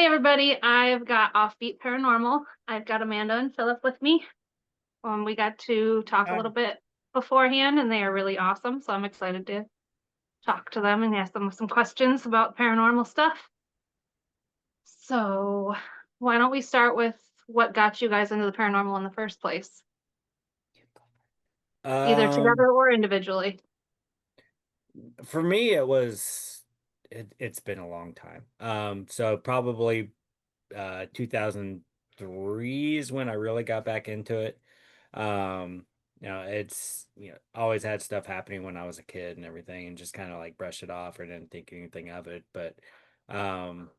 Hi, everybody. I've got Offbeat Paranormal. I've got Amanda and Philip with me. We got to talk a Hi. little bit beforehand, and they are really awesome. So I'm excited to talk to them and ask them some questions about paranormal stuff. So, why don't we start with what got you guys into the paranormal in the first place, either Um, together or individually? for me, it's been a long time. So probably 2003 is when I really got back into it. Um, it's always had stuff happening when I was a kid and everything, and just kind of like brush it off or didn't think anything of it. But um,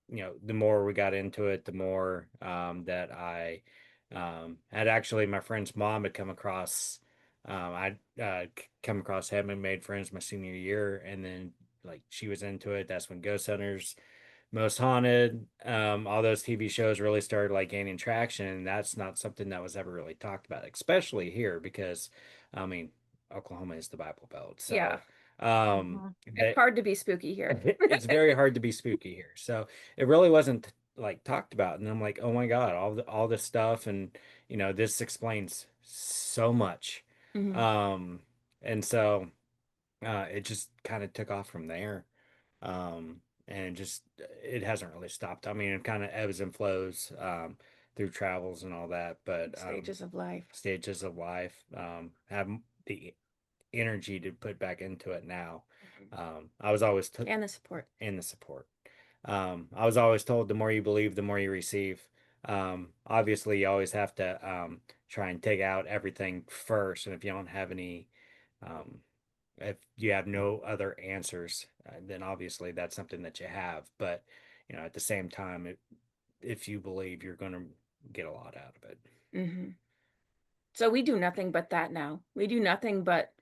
the more we got into it, the more that I had actually my friend's mom had come across. I'd come across him and made friends my senior year, and then like she was into it. That's when Ghost Hunters, Most Haunted, all those TV shows really started like gaining traction. And that's not something that was ever really talked about, especially here because, I mean, Oklahoma is the Bible Belt, Yeah, so Mhm. it's that hard to be spooky here. it's very hard to be spooky here. So it really wasn't like talked about. And I'm like, oh my God, all this stuff and this explains so much. hmm Um and so it just kind of took off from there. And it hasn't really stopped. I mean, it kind of ebbs and flows through travels and all that, but Stages of life. stages of life have the energy to put back into it now. Mhm. I was always t And the support. and the support. I was always told the more you believe, the more you receive. Obviously, you always have to try and take out everything first, and if you don't have any, um, if you have no other answers, then obviously that's something that you have. But at the same time, if you believe, you're going to get a lot out of it. hmm So we do nothing but that now. We do nothing but,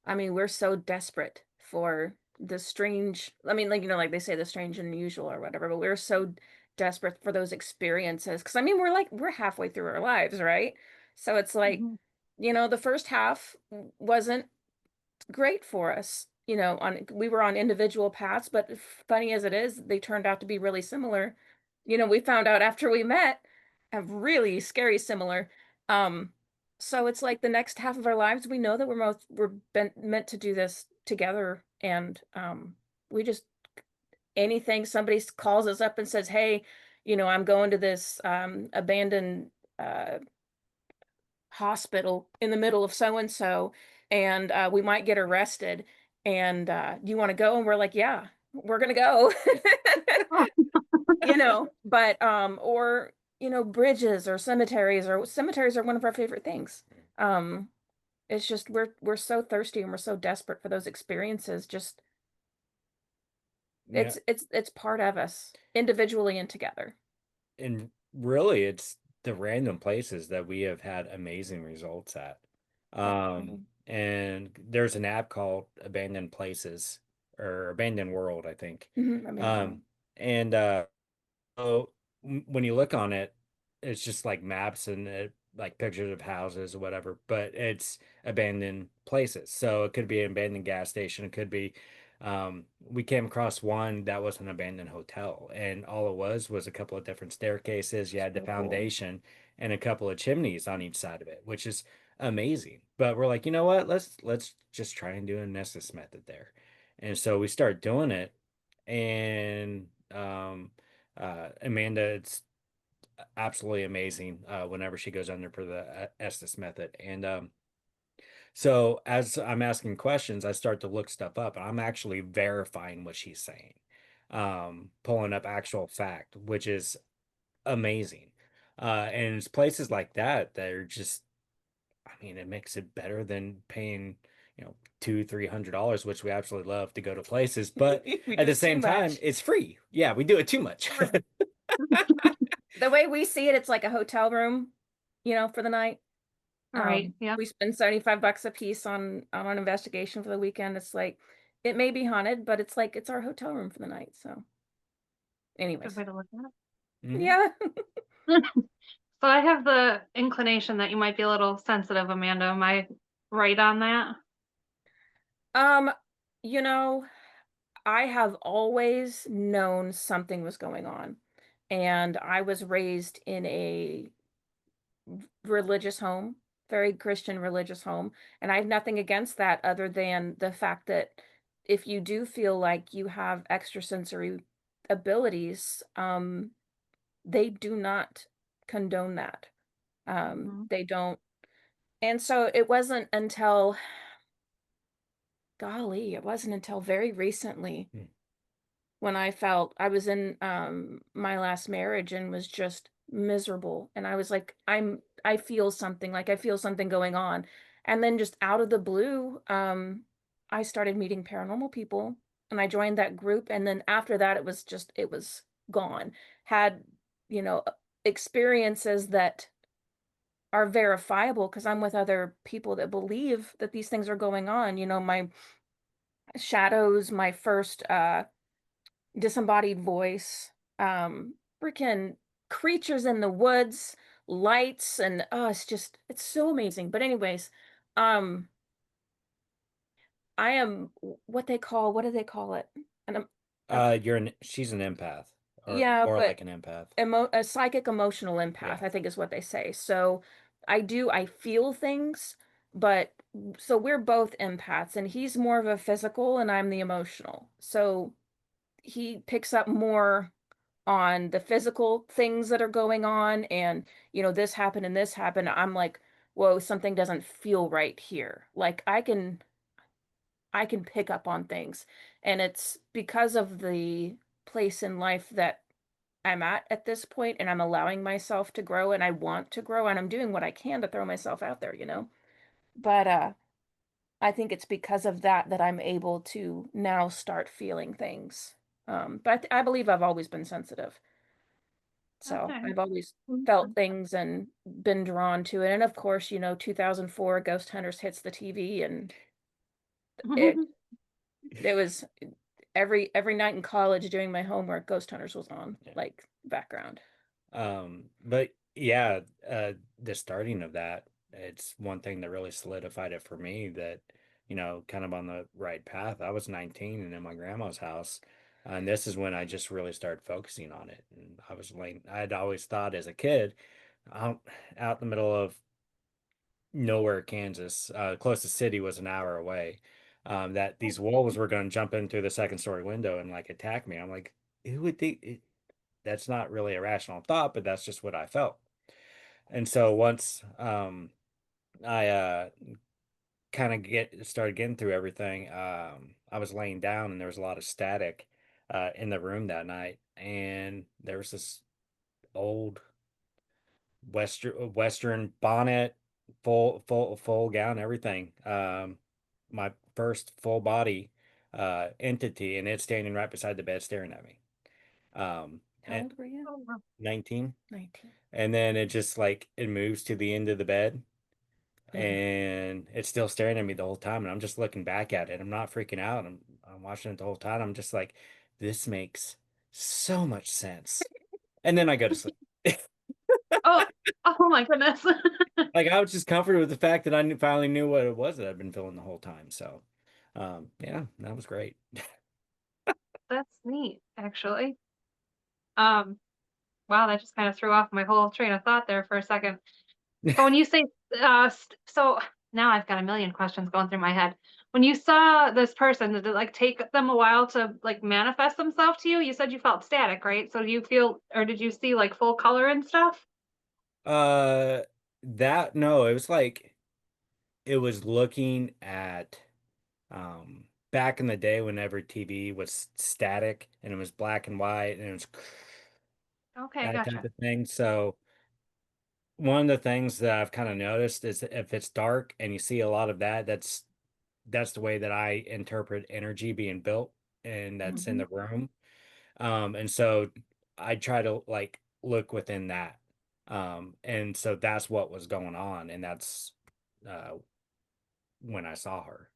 I mean, we're so desperate for the strange, I mean, like, like they say, the strange and unusual or whatever, but we're so desperate for those experiences. Because, I mean, we're halfway through our lives, right? So it's like, Mhm. the first half wasn't great for us. On we were on individual paths, but funny as it is, they turned out to be really similar. We found out after we met, really scary similar. Um, so it's like the next half of our lives, we know that meant to do this together, and we just anything somebody calls us up and says, "Hey, I'm going to this abandoned uh hospital in the middle of so and so, and we might get arrested. And do you want to go?" And we're like, "Yeah, we're gonna go." But or bridges or cemeteries are one of our favorite things. Um, it's just we're so thirsty and we're so desperate for those experiences. Just Yeah, it's part of us individually and together. and really, it's the random places that we have had amazing results at. Definitely. And there's an app called Abandoned Places or Abandoned World, I think. Abandoned Um, world. and so when you look on it, it's just like maps and like pictures of houses or whatever, but it's abandoned places. So it could be an abandoned gas station. It could be, we came across one that was an abandoned hotel, and all it was a couple of different staircases. You had the So cool. foundation and a couple of chimneys on each side of it, which is amazing. But we're like, you know what? Let's just try and do a Nessus method there. And so we start doing it, and Amanda, it's absolutely amazing whenever she goes under for the Estes method. And so as I'm asking questions, I start to look stuff up, and I'm actually verifying what she's saying, pulling up actual fact, which is amazing. And it's places like that that are just, I mean, it makes it better than paying, $200-300, which we absolutely love to go to places, but We at do the it too same time, much. it's free. Yeah, we do it too much. The way we see it, it's like a hotel room, for the night. All right. Yep. We spend 75 bucks a piece on an investigation for the weekend. It's like it may be haunted, but it's like it's our hotel room for the night. So, Good anyways. way to look at Mhm. Yeah. it. So I have the inclination that you might be a little sensitive, Amanda. Am I right on that? Um, you know, I have always known something was going on. And I was raised in a religious home, very Christian religious home. And I have nothing against that other than the fact that if you do feel like you have extrasensory abilities, they do not condone that. Mhm. They don't. And so it wasn't until, golly, it wasn't until very recently Mm. when I felt I was in my last marriage and was just miserable. And I was like, I feel something, like I feel something going on. And then just out of the blue, I started meeting paranormal people and I joined that group. And then after that, it was gone. Had, you know, experiences that are verifiable because I'm with other people that believe that these things are going on. You know, my shadows, my first disembodied voice, freaking creatures in the woods, lights, and oh, it's so amazing. But anyways, um, I am what do they call it? And She's an empath, or yeah, more but like an empath. a psychic emotional empath, Yeah. I think is what they say. So I feel things, but so we're both empaths, and he's more of a physical, and I'm the emotional. So he picks up more on the physical things that are going on and this happened and this happened. I'm like, whoa, something doesn't feel right here. Like I can pick up on things, and it's because of the place in life that I'm at this point, and I'm allowing myself to grow, and I want to grow, and I'm doing what I can to throw myself out there. But I think it's because of that that I'm able to now start feeling things. But I believe I've always been sensitive. So Okay. I've always felt Mhm. things and been drawn to it. And of course, 2004 Ghost Hunters hits the TV, and it it was every night in college doing my homework, Ghost Hunters was on, Yeah. like background. But yeah, the starting of that, it's one thing that really solidified it for me that, kind of on the right path. I was 19 and in my grandma's house, and this is when I just really started focusing on it. And I'd always thought as a kid, out out in the middle of nowhere, Kansas, closest city was an hour away, that these wolves were going to jump in through the second story window and like attack me. I'm like, who would think that's not really a rational thought, but that's just what I felt. And so once I kind of get started getting through everything, I was laying down and there was a lot of static in the room that night, and there was this old Western bonnet, full gown, everything. My first full body entity, and it's standing right beside the bed staring at me. How And old were you? Oh, wow. 19. 19. And then it just like it moves to the end of the bed Mhm. and it's still staring at me the whole time. And I'm just looking back at it. I'm not freaking out. I'm watching it the whole time. I'm just like, this makes so much sense. And then I go to sleep. Oh, oh my goodness. Like I was just comforted with the fact that finally knew what it was that I've been feeling the whole time. So, yeah, that was great. That's neat, actually. Um, wow, that just kind of threw off my whole train of thought there for a second. But when you say, so now I've got a million questions going through my head. When you saw this person, did it like take them a while to like manifest themselves to you? You said you felt static, right? So do you feel, or did you see like full color and stuff? Uh, that no, it was like it was looking at back in the day whenever TV was static and it was black and white and it was Okay, that type gotcha. of thing. So one of the things that I've kind of noticed is that if it's dark and you see a lot of that, that's the way that I interpret energy being built and that's in Mhm. the room. And so I try to like look within that. And so that's what was going on, and that's uh when I saw her.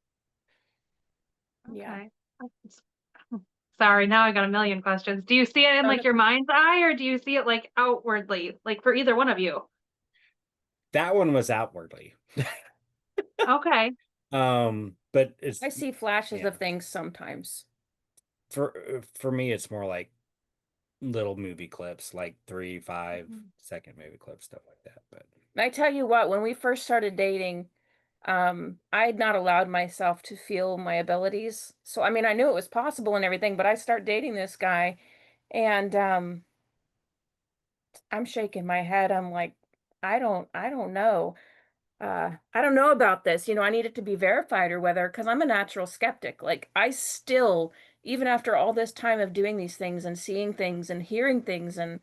Yeah. Okay. Sorry, now I got a million questions. Do you see it in No, like no, your mind's eye or do you see it like outwardly, like for either one of you? That one was outwardly. Okay. But it's I see flashes yeah. of things sometimes. For me it's more like little movie clips, like 3, 5 Mhm. second movie clips, stuff like that. But And I tell you what, when we first started dating, I had not allowed myself to feel my abilities. So, I mean, I knew it was possible and everything, but I start dating this guy and I'm shaking my head. I'm like, I don't know. I don't know about this. You know, I need it to be verified or whether, because I'm a natural skeptic. Like, I still, even after all this time of doing these things and seeing things and hearing things and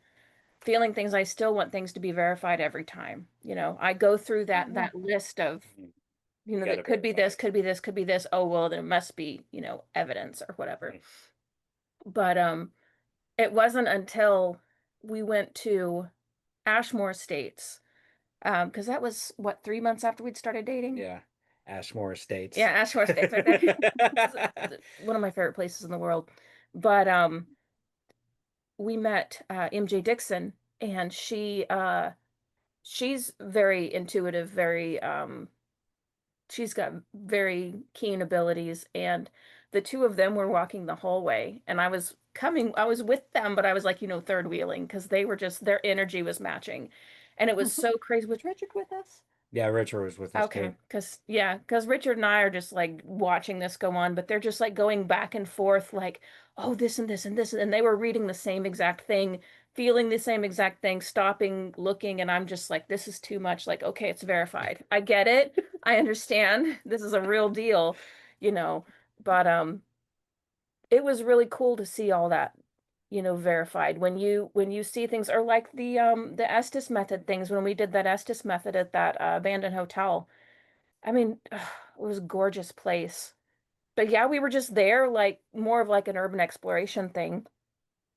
feeling things, I still want things to be verified every time. You know, I go through Yeah. that list of, you you know, got to that could be verify this, it. could be this, could be this. Oh, well, there must be, you know, evidence or whatever. Mm. But it wasn't until we went to Ashmore Estates, because that was what, 3 months after we'd started dating. Yeah, Ashmore Yeah, Estates. Ashmore Estates right there. One of my favorite places in the world. But we met MJ Dixon, and she's very intuitive, very she's got very keen abilities, and the two of them were walking the hallway, and I was with them, but I was like, you know, third wheeling because they were just their energy was matching, and it was so crazy. Was Richard with us? Yeah, Richard was with us Okay, too. because Richard and I are just like watching this go on, but they're just like going back and forth, like, oh, this and this and this, and they were reading the same exact thing, feeling the same exact thing, stopping, looking, and I'm just like, this is too much. Like, okay, it's verified. I get it. I understand. This is a real deal, you know. But it was really cool to see all that, you know, verified when you see things, or like the Estes method things when we did that Estes method at that abandoned hotel. I mean, it was a gorgeous place. But yeah, we were just there, like more of like an urban exploration thing.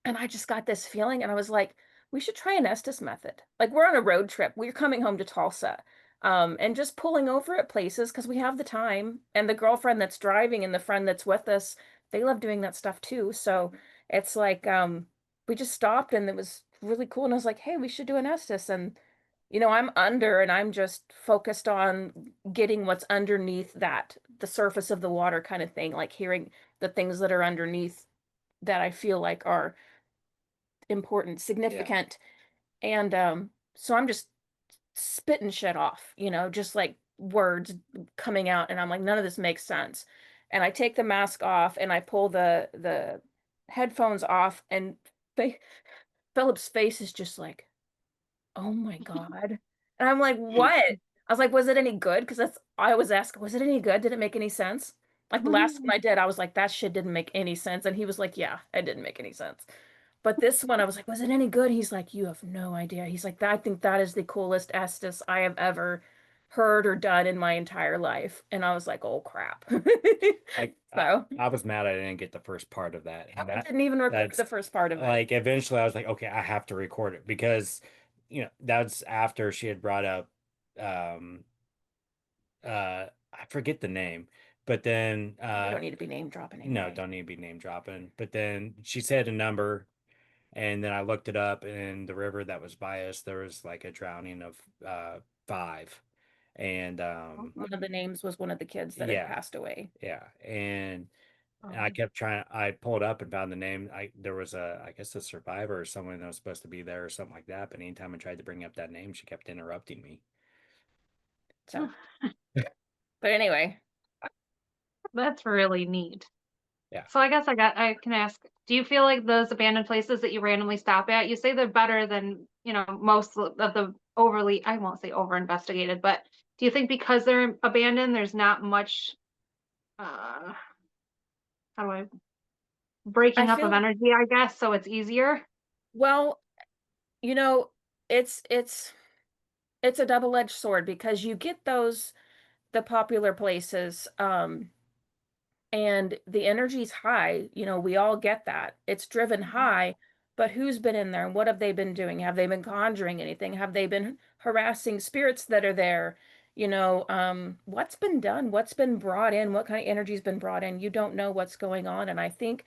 And I just got this feeling, and I was like, we should try an Estes method. Like we're on a road trip. We're coming home to Tulsa. And just pulling over at places because we have the time. And the girlfriend that's driving and the friend that's with us, they love doing that stuff too. So it's like we just stopped and it was really cool. And I was like, hey, we should do an Estes. And you know, I'm under and I'm just focused on getting what's underneath that, the surface of the water kind of thing, like hearing the things that are underneath that I feel like are important, Yeah. significant. And so I'm just spitting shit off, you know, just like words coming out and I'm like none of this makes sense. And I take the mask off and I pull the headphones off and fa Philip's face is just like, "Oh my God." And I'm like, "What?" I was like, "Was it any good?" Because that's I always ask, "Was it any good? Did it make any sense?" Like the last one I did, I was like, "That shit didn't make any sense." And he was like, "Yeah, it didn't make any sense." But this one, I was like, was it any good? He's like, you have no idea. He's like, I think that is the coolest Estes I have ever heard or done in my entire life. And I was like, oh crap. Like So I was mad I didn't get the first part of that. And I didn't even record that's the first part of it. like eventually I was like, okay, I have to record it because that's after she had brought up um I forget the name, but then We don't need to be name dropping no, anyway. don't need to be name dropping. But then she said a number, and then I looked it up, and in the river that was by us, there was like a drowning of 5. And One of the names was one of the kids that had yeah, passed away. yeah. And I Oh. kept trying, I pulled up and found the name. There was I guess a survivor or someone that was supposed to be there or something like that. But anytime I tried to bring up that name, she kept interrupting me. So, but anyway, That's really neat. Yeah. So I guess I can ask, do you feel like those abandoned places that you randomly stop at, you say they're better than, most of the overly, I won't say over investigated, but do you think because they're abandoned, there's not much, uh, how do I, I breaking up of feel, energy, I guess, so it's easier? well, you know, it's a double-edged sword because you get the popular places, and the energy's high. You know, we all get that. It's driven Mhm. high, but who's been in there and what have they been doing? Have they been conjuring anything? Have they been harassing spirits that are there? You know, what's been done? What's been brought in? What kind of energy's been brought in? You don't know what's going on. And I think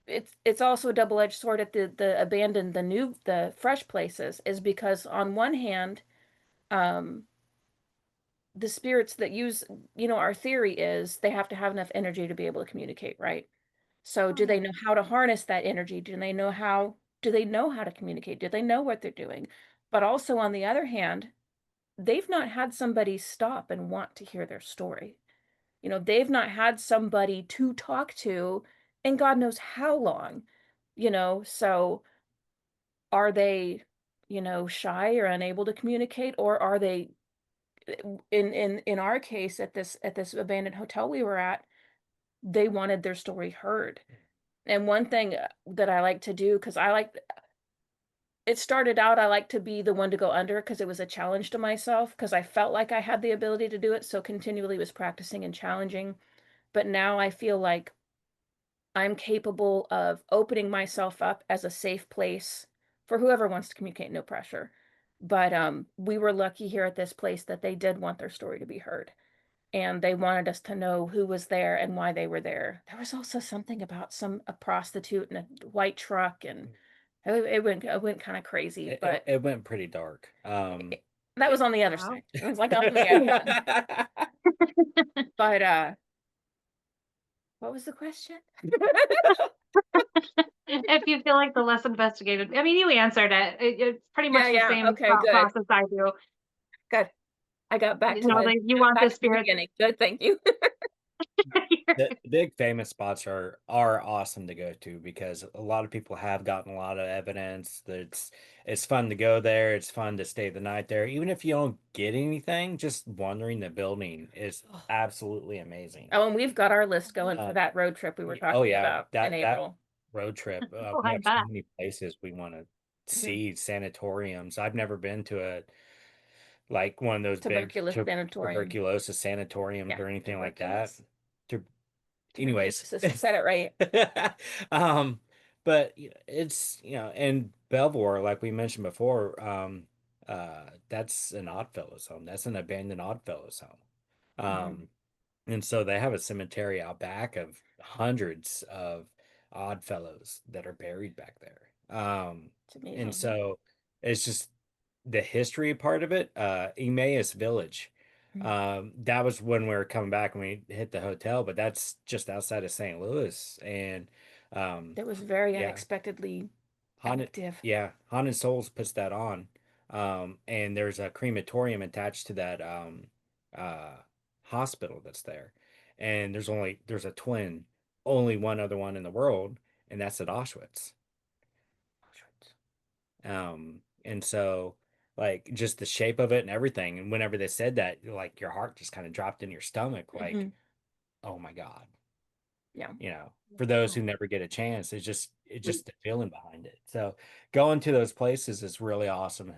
it's also a double-edged sword at the abandoned, the fresh places, is because on one hand, um, the spirits that use, you know, our theory is they have to have enough energy to be able to communicate, right? So do they Oh, know how to harness that energy? Do they know how? Do they know how to communicate? Do they know what they're doing? But also, on the other hand, they've not had somebody stop and want to hear their story. They've not had somebody to talk to in God knows how long, so are they, shy or unable to communicate, or are they in our case at this abandoned hotel we were at, they wanted their story heard. And one thing that I like to do, because it started out, I like to be the one to go under because it was a challenge to myself because I felt like I had the ability to do it, so continually was practicing and challenging. But now I feel like I'm capable of opening myself up as a safe place for whoever wants to communicate, no pressure. But we were lucky here at this place that they did want their story to be heard. And they wanted us to know who was there and why they were there. There was also something about a prostitute in a white truck, and it went kind of crazy, but It went pretty dark. that was on the other Wow. side. It was like on the other end. But what was the question? If you feel like the less investigated, I mean, you answered it. It's pretty Yeah, much the yeah. same Okay, thought good. process I do. Good. I got back You to know, the that you want the spirit. beginning. Good, thank you. The big famous spots are awesome to go to because a lot of people have gotten a lot of evidence. That it's fun to go there. It's fun to stay the night there. Even if you don't get anything, just wandering the building is absolutely amazing. Oh, and we've got our list going for Uh, that road trip we were oh talking yeah, about in that April. road trip. Oh, We I have so bet. many places we want to Mhm. see. Sanatoriums. I've never been to a like one of those big Tuberculosis sanatorium. tuberculosis sanatoriums Yeah, or anything like that. tuberculosis. Tu- Anyways, Tuberculosis. I said it right. um, but it's in Belvoir, like we mentioned before, that's an Oddfellows home. That's an abandoned Oddfellows home. Mhm. And so they have a cemetery out back of hundreds of Oddfellows that are buried back there. It's And amazing. so it's just the history part of it. Emmaus Village. Mhm. That was when we were coming back and we hit the hotel, but that's just outside of St. Louis. And um, It was very yeah, unexpectedly Haunted, active. yeah, Haunted Souls puts that on. And there's a crematorium attached to that uh hospital that's there. And there's a twin, only one other one in the world, and that's at Auschwitz. And so like just the shape of it and everything, and whenever they said that, like your heart just kind of dropped in your stomach, like, Mhm. oh my God. Yeah. For those who Oh, never get a chance, it's just the feeling behind it. So going to those places is really awesome,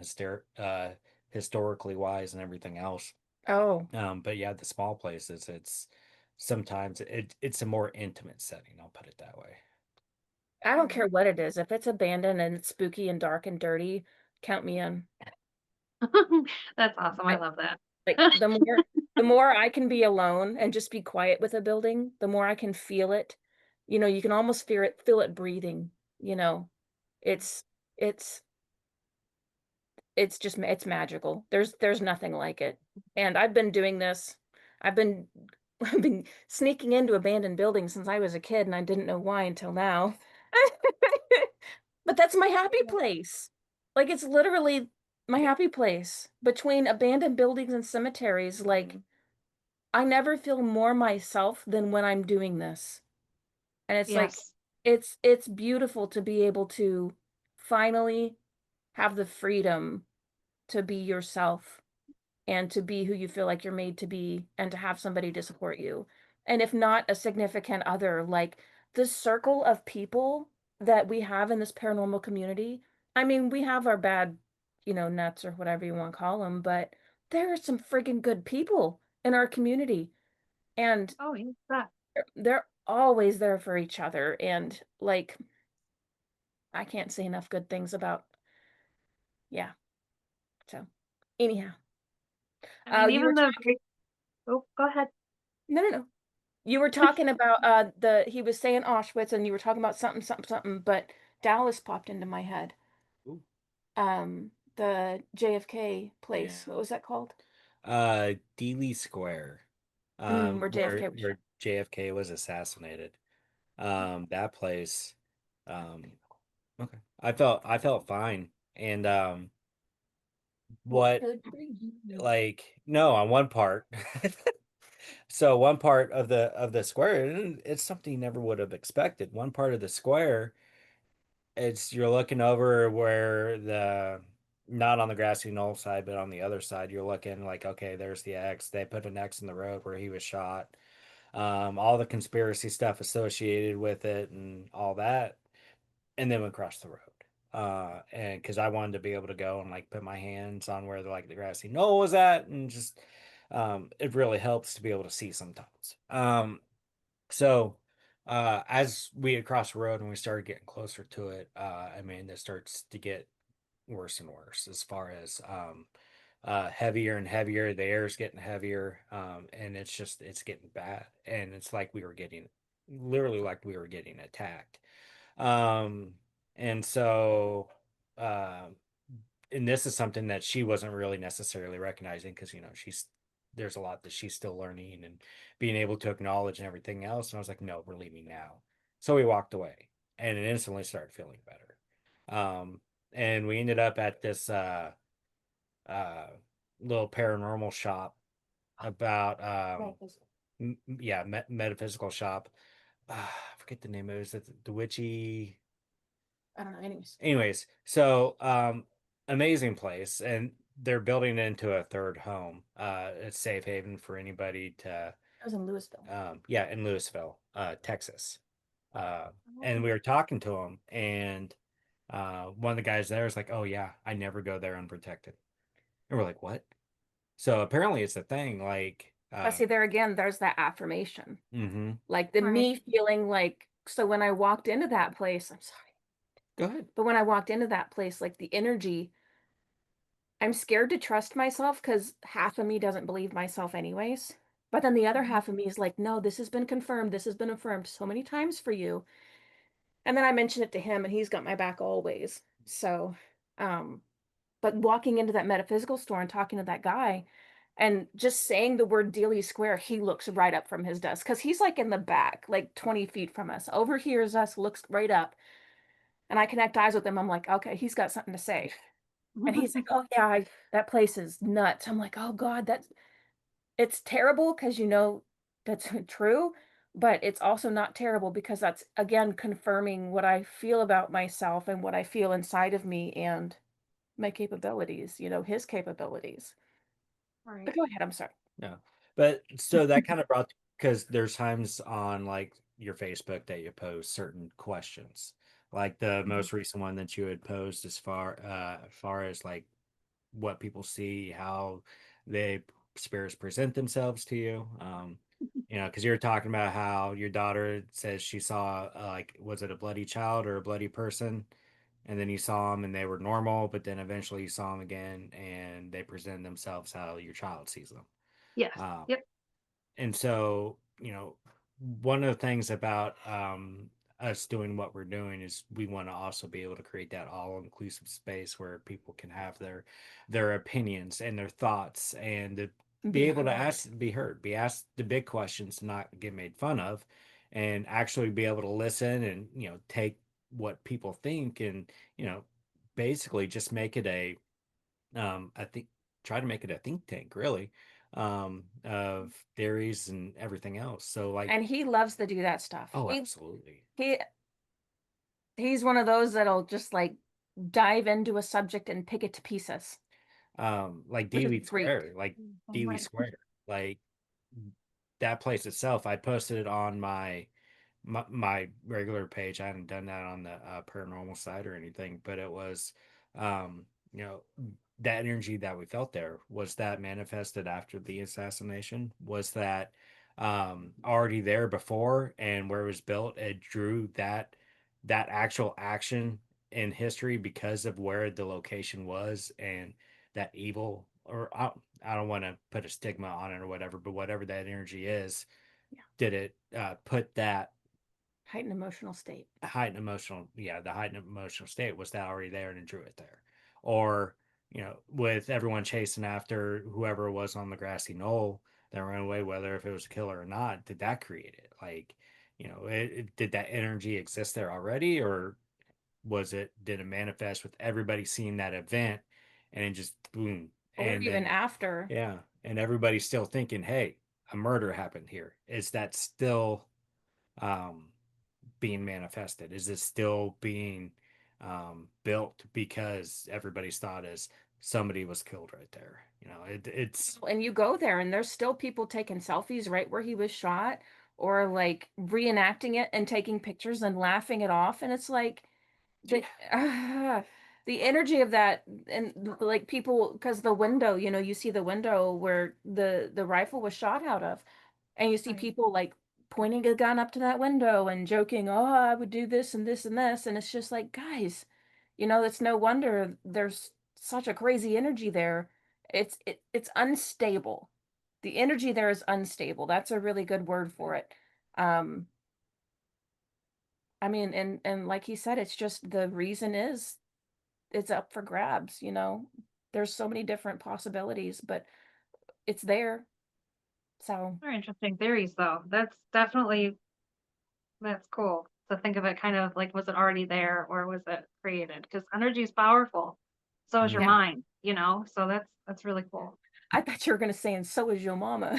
historically wise and everything else. Oh, But yeah, the small places, it's sometimes it's a more intimate setting, I'll put it that way. I don't yeah. care what it is. If it's abandoned and it's spooky and dark and dirty, count me in. That's awesome. I Like, love that. like the more I can be alone and just be quiet with a building, the more I can feel it. You can almost feel it breathing, you know. It's it's it's magical. There's nothing like it. And I've been doing this. I've been I've been sneaking into abandoned buildings since I was a kid, and I didn't know why until now. But that's my happy place. Like, it's literally my happy place. Between abandoned buildings and cemeteries, like, Mhm. I never feel more myself than when I'm doing this. And it's like Yes. it's beautiful to be able to finally have the freedom to be yourself and to be who you feel like you're made to be and to have somebody to support you. And if not a significant other, like the circle of people that we have in this paranormal community. I mean, we have our bad, nuts or whatever you want to call them, but there are some friggin' good people in our community. And Oh, yeah. they're always there for each other. And like, I can't say enough good things about, yeah. So, anyhow, I mean, you were even the talking, great. Oh, go ahead. no, no, no. You were talking about the he was saying Auschwitz and you were talking about something something something, but Dallas popped into my head. Ooh. The JFK place. What Yeah. was that called? Dealey Square, Where JFK was shot. where JFK was assassinated. That place, um, Unbelievable. Okay. I felt fine. And What what could bring you? like no, on one part. So one part of the square, and it's something you never would have expected. One part of the square, it's you're looking over where the not on the grassy knoll side, but on the other side, you're looking like, okay, there's the X. They put an X in the road where he was shot. All the conspiracy stuff associated with it and all that, and then we crossed the road. And because I wanted to be able to go and like put my hands on where the grassy knoll was at, and just it really helps to be able to see sometimes. So as we had crossed the road and we started getting closer to it, I mean, it starts to get worse and worse as far as heavier and heavier. The air is getting heavier, and it's getting bad, and it's like we were getting literally like we were getting attacked. Um, and so, uh, and this is something that she wasn't really necessarily recognizing because, there's a lot that she's still learning and being able to acknowledge and everything else. And I was like, no, we're leaving now. So we walked away and it instantly started feeling better. And we ended up at this, uh, little paranormal shop about, yeah, metaphysical shop. I forget the name of it. Is it the witchy? I don't know. Anyways, Anyways, so amazing place, and they're building it into a third home. It's safe haven for anybody to I was in Louisville. yeah, in Louisville, Texas. And Oh, we were talking to him, and one of the guys there is like, "Oh yeah, I never go there unprotected." And we're like, "What?" So apparently it's a thing. Like, But see, there again, there's that affirmation. mm-hmm. Like the right. me feeling like, so when I walked into that place, I'm sorry, Go ahead. but when I walked into that place, like the energy, I'm scared to trust myself because half of me doesn't believe myself anyways. But then the other Mhm. half of me is like, no, this has been confirmed. This has been affirmed so many times for you. And then I mentioned it to him and he's got my back always. So, um, but walking into that metaphysical store and talking to that guy and just saying the word Dealey Square, he looks right up from his desk because he's like in the back, like 20 feet from us, overhears us, looks right up. And I connect eyes with him. I'm like, okay, he's got something to say. And he's like, oh, yeah, that place is nuts. I'm like, oh, God, it's terrible because that's true. But it's also not terrible because that's, again, confirming what I feel about myself and what I feel inside of me and my capabilities, his capabilities. But Right. go ahead. I'm sorry. No. But so that kind of brought because there's times on like your Facebook that you post certain questions. Like the Mhm. most recent one that you had posed as far as like what people see, how they spirits present themselves to you. Because you're talking about how your daughter says she saw like was it a bloody child or a bloody person? And then you saw them and they were normal, but then eventually you saw them again and they present themselves how your child sees them. Yes. Um, Yep. and so, one of the things about us doing what we're doing is we want to also be able to create that all-inclusive space where people can have their opinions and their thoughts and to be Be able to heard. be heard, be asked the big questions, not get made fun of, and actually be able to listen and take what people think and basically just make it I think try to make it a think tank, really, of theories and everything else. So, like, And he loves to do that stuff. oh, He absolutely. he he's one of those that'll just like dive into a subject and pick it to pieces, Like which is Dealey great. Square, like Oh, Dealey right. Square, like that place itself. I posted it on my regular page. I hadn't done that on the paranormal side or anything, but it was, um, you know, that energy that we felt there was that manifested after the assassination. Was that already there before, and where it was built, it drew that actual action in history because of where the location was and that evil or I don't want to put a stigma on it or whatever, but whatever that energy is, Yeah. did it put that Heightened emotional state. the heightened emotional state, was that already there and it drew it there? Or, with everyone chasing after whoever was on the grassy knoll that ran away, whether if it was a killer or not, did that create it? Like, did that energy exist there already? Or did it manifest with everybody seeing that event and it just boom, Or and even then after. yeah, and everybody's still thinking, hey, a murder happened here. Is that still um being manifested? Is it still being built because everybody's thought is somebody was killed right there? It's And you go there and there's still people taking selfies right where he was shot, or like reenacting it and taking pictures and laughing it off. And it's like the the energy of that, and like people, because the window, you see the window where the rifle was shot out of, and you see Right. people like pointing a gun up to that window and joking, oh, I would do this and this and this. And it's just like, guys, it's no wonder there's such a crazy energy there. It's unstable. The energy there is unstable. That's a really good word for it. Um, I mean, and like he said, it's just, the reason is it's up for grabs. There's so many different possibilities, but it's there. So Very interesting theories, though. That's cool to think of it kind of like, was it already there or was it created? Because energy is powerful. So is your yeah, Mhm. mind. So that's really cool. I thought you were gonna say, and so is your mama.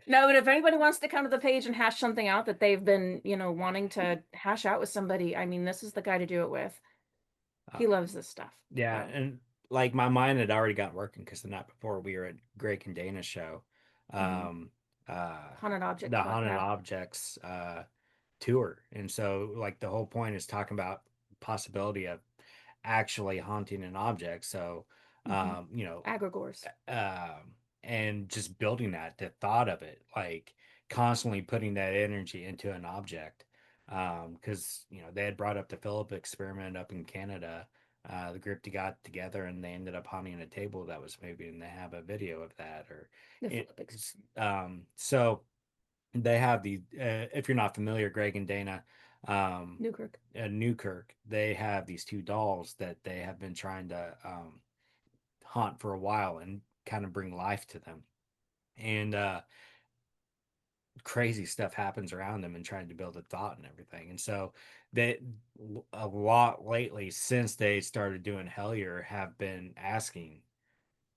No, but if anybody wants to come to the page and hash something out that they've been, wanting to hash out with somebody, I mean, this is the guy to do it with. Uh, He loves this stuff. yeah, So, and like my mind had already got working because the night before we were at Greg and Dana's show, mhm. um, uh, Haunted object the haunted yeah. objects tour, and so like the whole point is talking about possibility of actually haunting an object. So, Hmm. um, you know, Agregores. and just building that, the thought of it, like constantly putting that energy into an object. Because they had brought up the Philip experiment up in Canada. The group that got together and they ended up haunting a table that was maybe, and they have a video of that. Or The it, Phillips. so they have the if you're not familiar, Greg and Dana, Newkirk. Newkirk, they have these two dolls that they have been trying to haunt for a while and kind of bring life to them. And crazy stuff happens around them and trying to build a thought and everything. And so they a lot lately since they started doing Hellier have been asking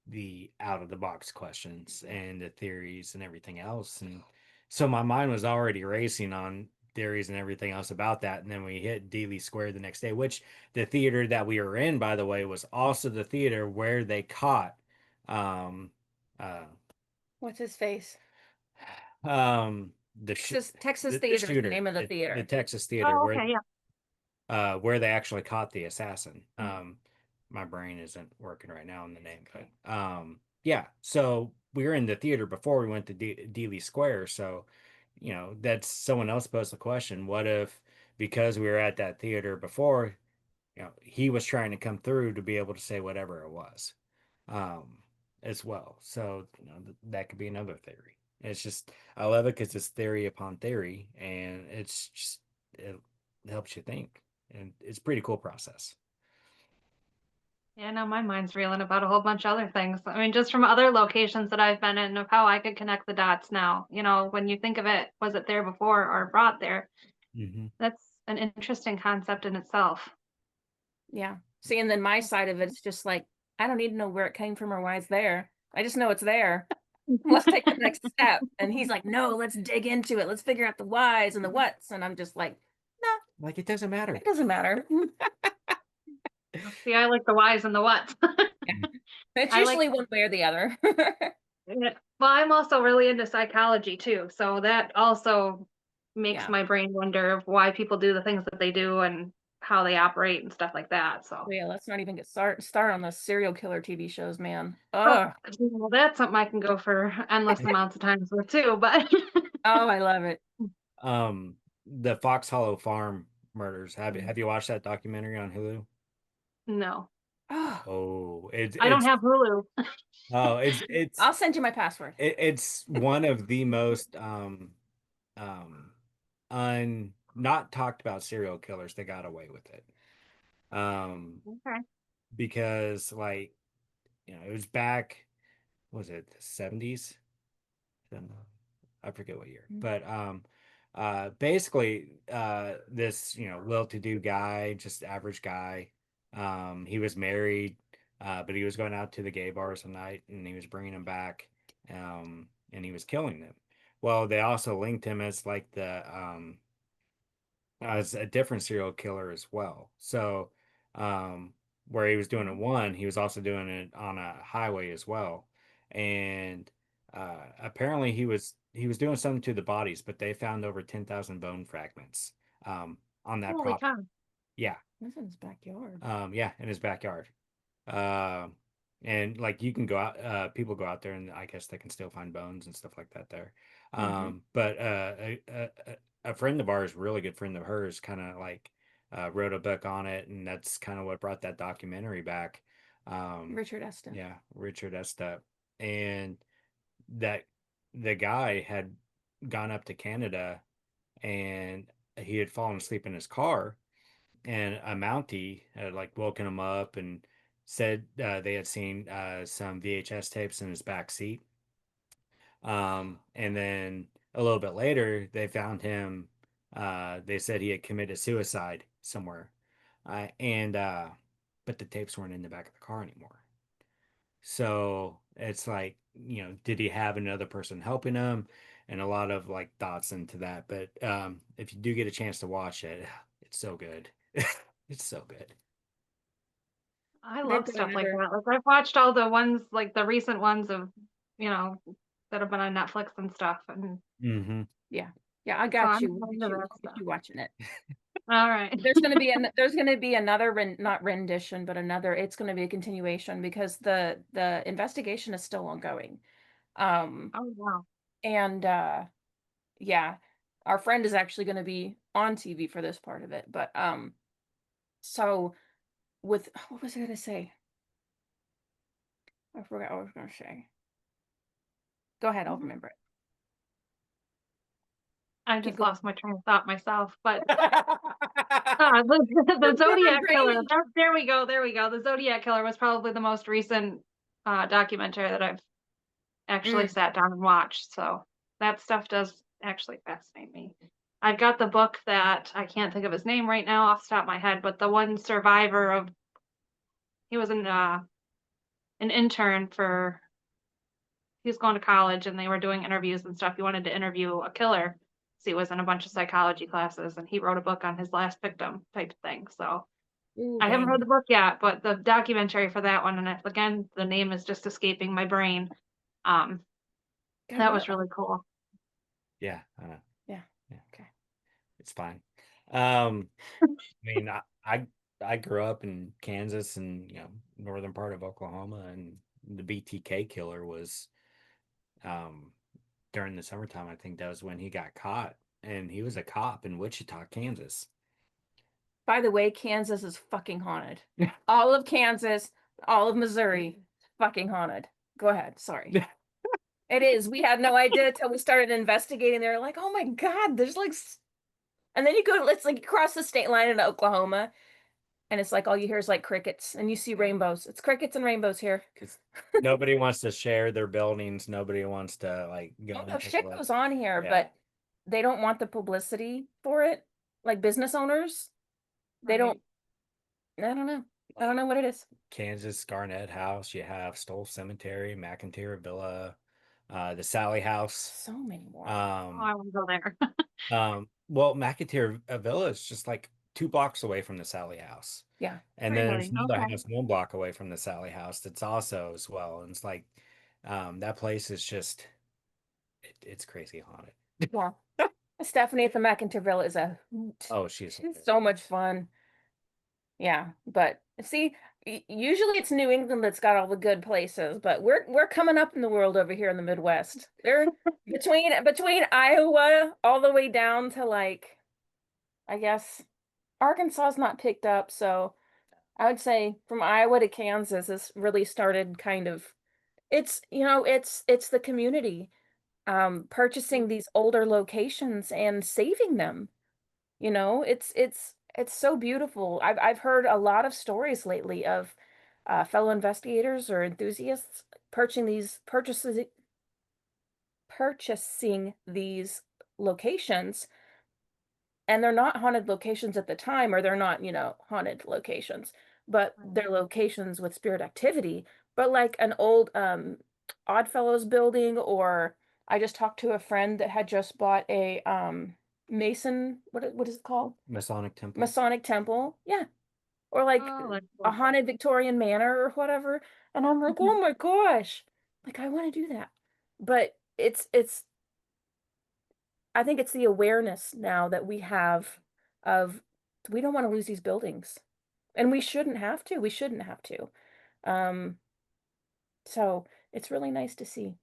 the out of the box questions and the theories and everything else. And so my mind was already racing on theories and everything else about that. And then we hit Dealey Square the next day, which the theater that we were in, by the way, was also the theater where they caught um uh What's his face? the sh Texas the Theater is the shooter, name of the the theater. Texas theater Oh, okay, yeah. where they actually caught the assassin. Mhm. My brain isn't working right now on the name, but yeah. So we were in the theater before we went to Dealey Square. So, that's someone else posed the question: what if because we were at that theater before, he was trying to come through to be able to say whatever it was, um, as well. So, that could be another theory. It's just I love it because it's theory upon theory, and it helps you think, and it's a pretty cool process. Yeah, no, my mind's reeling about a whole bunch of other things. I mean, just from other locations that I've been in of how I could connect the dots now. When you think of it, was it there before or brought there? Hmm. That's an interesting concept in itself. Yeah. See, and then my side of it's just like, I don't need to know where it came from or why it's there. I just know it's there. Let's take the next step. And he's like, no, let's dig into it. Let's figure out the whys and the whats. And I'm just like, no, Like it doesn't matter. it doesn't matter. See, I like the whys and the whats. Yeah. It's I like usually one way or the other. it. Well, I'm also really into psychology too, so that also makes Yeah. my brain wonder of why people do the things that they do and how they operate and stuff like that. So, Yeah, let's not even get start on the serial killer TV shows, man. oh, Oh, well, that's something I can go for endless amounts of times with too. But oh, I love it. The Fox Hollow Farm murders. Have Mhm. have you watched that documentary on Hulu? no, Oh, Oh, it's I don't it's have Hulu. oh it's it's I'll send you my password. it's one of the most um not talked about serial killers that got away with it. Okay. Because like it was back, was it the 70s? I forget what year, Mhm. but Basically, this, well-to-do guy, just average guy. He was married, but he was going out to the gay bars at night, and he was bringing them back, and he was killing them. Well, they also linked him as like the as a different serial killer as well. So, um, where he was doing it one, he was also doing it on a highway as well. And apparently he was doing something to the bodies, but they found over 10,000 bone fragments on that Holy property. cow. Yeah. That's in his backyard. Yeah, in his backyard. Um, and like you can go out, people go out there and I guess they can still find bones and stuff like that there. Hmm. But a friend of ours, really good friend of hers, kind of like wrote a book on it, and that's kind of what brought that documentary back. Richard Eston. Yeah, Richard Estep, and that the guy had gone up to Canada and he had fallen asleep in his car and a Mountie had like woken him up and said they had seen some VHS tapes in his back seat. And then a little bit later, they found him. They said he had committed suicide somewhere, and but the tapes weren't in the back of the car anymore. So it's like, did he have another person helping him? And a lot of like thoughts into that. But if you do get a chance to watch it, it's so good. It's so good. I They've love got stuff like another. that. Like I've watched all the ones, like the recent ones of, you know, that have been on Netflix and stuff. And Hmm. Yeah, yeah, I so got I'm you. into that I'll get stuff. you watching it. All right. There's gonna be another not rendition, but another. It's gonna be a continuation because the investigation is still ongoing. Um, Oh wow. and yeah, our friend is actually gonna be on TV for this part of it. But so with what was I gonna say? I forgot what I was gonna say. Go ahead, I'll remember it. I Keep just going. lost my train of thought myself, but the Just memory Zodiac Killer. brain. There we go. There we go. The Zodiac Killer was probably the most recent documentary that I've actually Mm. sat down and watched. So that stuff does actually fascinate me. I've got the book that I can't think of his name right now off the top of my head, but the one survivor of he was an intern for he was going to college and they were doing interviews and stuff. He wanted to interview a killer. So he was in a bunch of psychology classes and he wrote a book on his last victim type thing. So Ooh, I haven't dang. read the book yet, but the documentary for that one, and again, the name is just escaping my brain. Um, God, that what? was really cool. Yeah, Yeah. yeah, Okay. it's fine. I mean, I grew up in Kansas and northern part of Oklahoma, and the BTK killer was um during the summertime. I think that was when he got caught, and he was a cop in Wichita, Kansas. By the way, Kansas is fucking haunted. All of Kansas, all of Missouri, fucking haunted. Go ahead. Sorry. It is. We had no idea until we started investigating. They're like, oh my God, there's like, and then you go, it's like across the state line into Oklahoma, and it's like all you hear is like crickets, and you see rainbows. It's crickets and rainbows here. Because nobody wants to share their buildings. Nobody wants to like go Oh and no, take a shit look. goes on here, Yeah, but they don't want the publicity for it. Like business owners, they don't. Right. I don't know. I don't like know what it is. Kansas Garnett House. You have Stoll Cemetery, McIntyre Villa, the Sally House. So many more. Oh, Um, I want to go there. well, McIntyre Villa is just like 2 blocks away from the Sally House. Yeah. And then there's Really? another Okay. house 1 block away from the Sally House that's also as well. And it's like that place is just it's crazy haunted. Yeah. Stephanie at the McIntyreville is a hoot. Oh, she's She's so much fun. Yeah, but see, usually it's New England that's got all the good places, but we're coming up in the world over here in the Midwest. They're between Iowa all the way down to like I guess Arkansas's not picked up, so I would say from Iowa to Kansas has really started kind of it's the community purchasing these older locations and saving them. It's so beautiful. I've heard a lot of stories lately of fellow investigators or enthusiasts purchasing these locations and they're not haunted locations at the time, or they're not, haunted locations, but they're locations with spirit activity. But like an old Oddfellows building, or I just talked to a friend that had just bought a Mason, what is it called? Masonic temple. Masonic temple. Yeah. Or like Oh, that's a cool. haunted Victorian manor or whatever. And I'm like, oh my gosh. Like I want to do that. But it's I think it's the awareness now that we have of we don't want to lose these buildings. And we shouldn't have to. We shouldn't have to. Um, so it's really nice to see.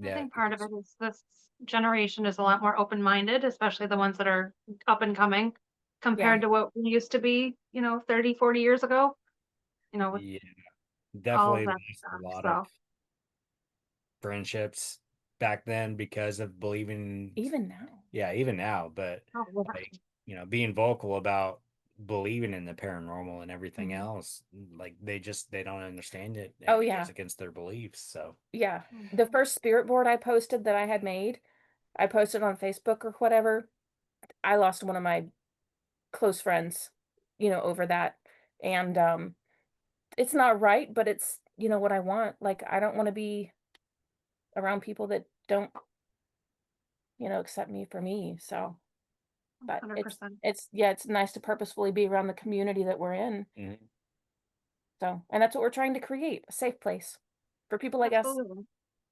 I Yeah, think part of it is this generation is a lot more open-minded, especially the ones that are up and coming Yeah. compared to what we used to be, 30, 40 years ago, with yeah, all of definitely that lost a stuff. lot of So, friendships back then because of believing. Even now. Yeah, even now, but oh, yeah. like, being vocal about believing in the paranormal and everything Mhm. else, like they don't understand it Oh and it goes yeah. against their beliefs. So, Yeah. The Mhm. first spirit board I posted that I had made, I posted on Facebook or whatever. I lost one of my close friends, over that. And it's not right, but it's, what I want. Like I don't want to be around people that don't, accept me for me. So, but it's 100%. it's yeah, it's nice to purposefully be around the community that we're in. mhm. So, and that's what we're trying to create, a safe place for people like us. Absolutely.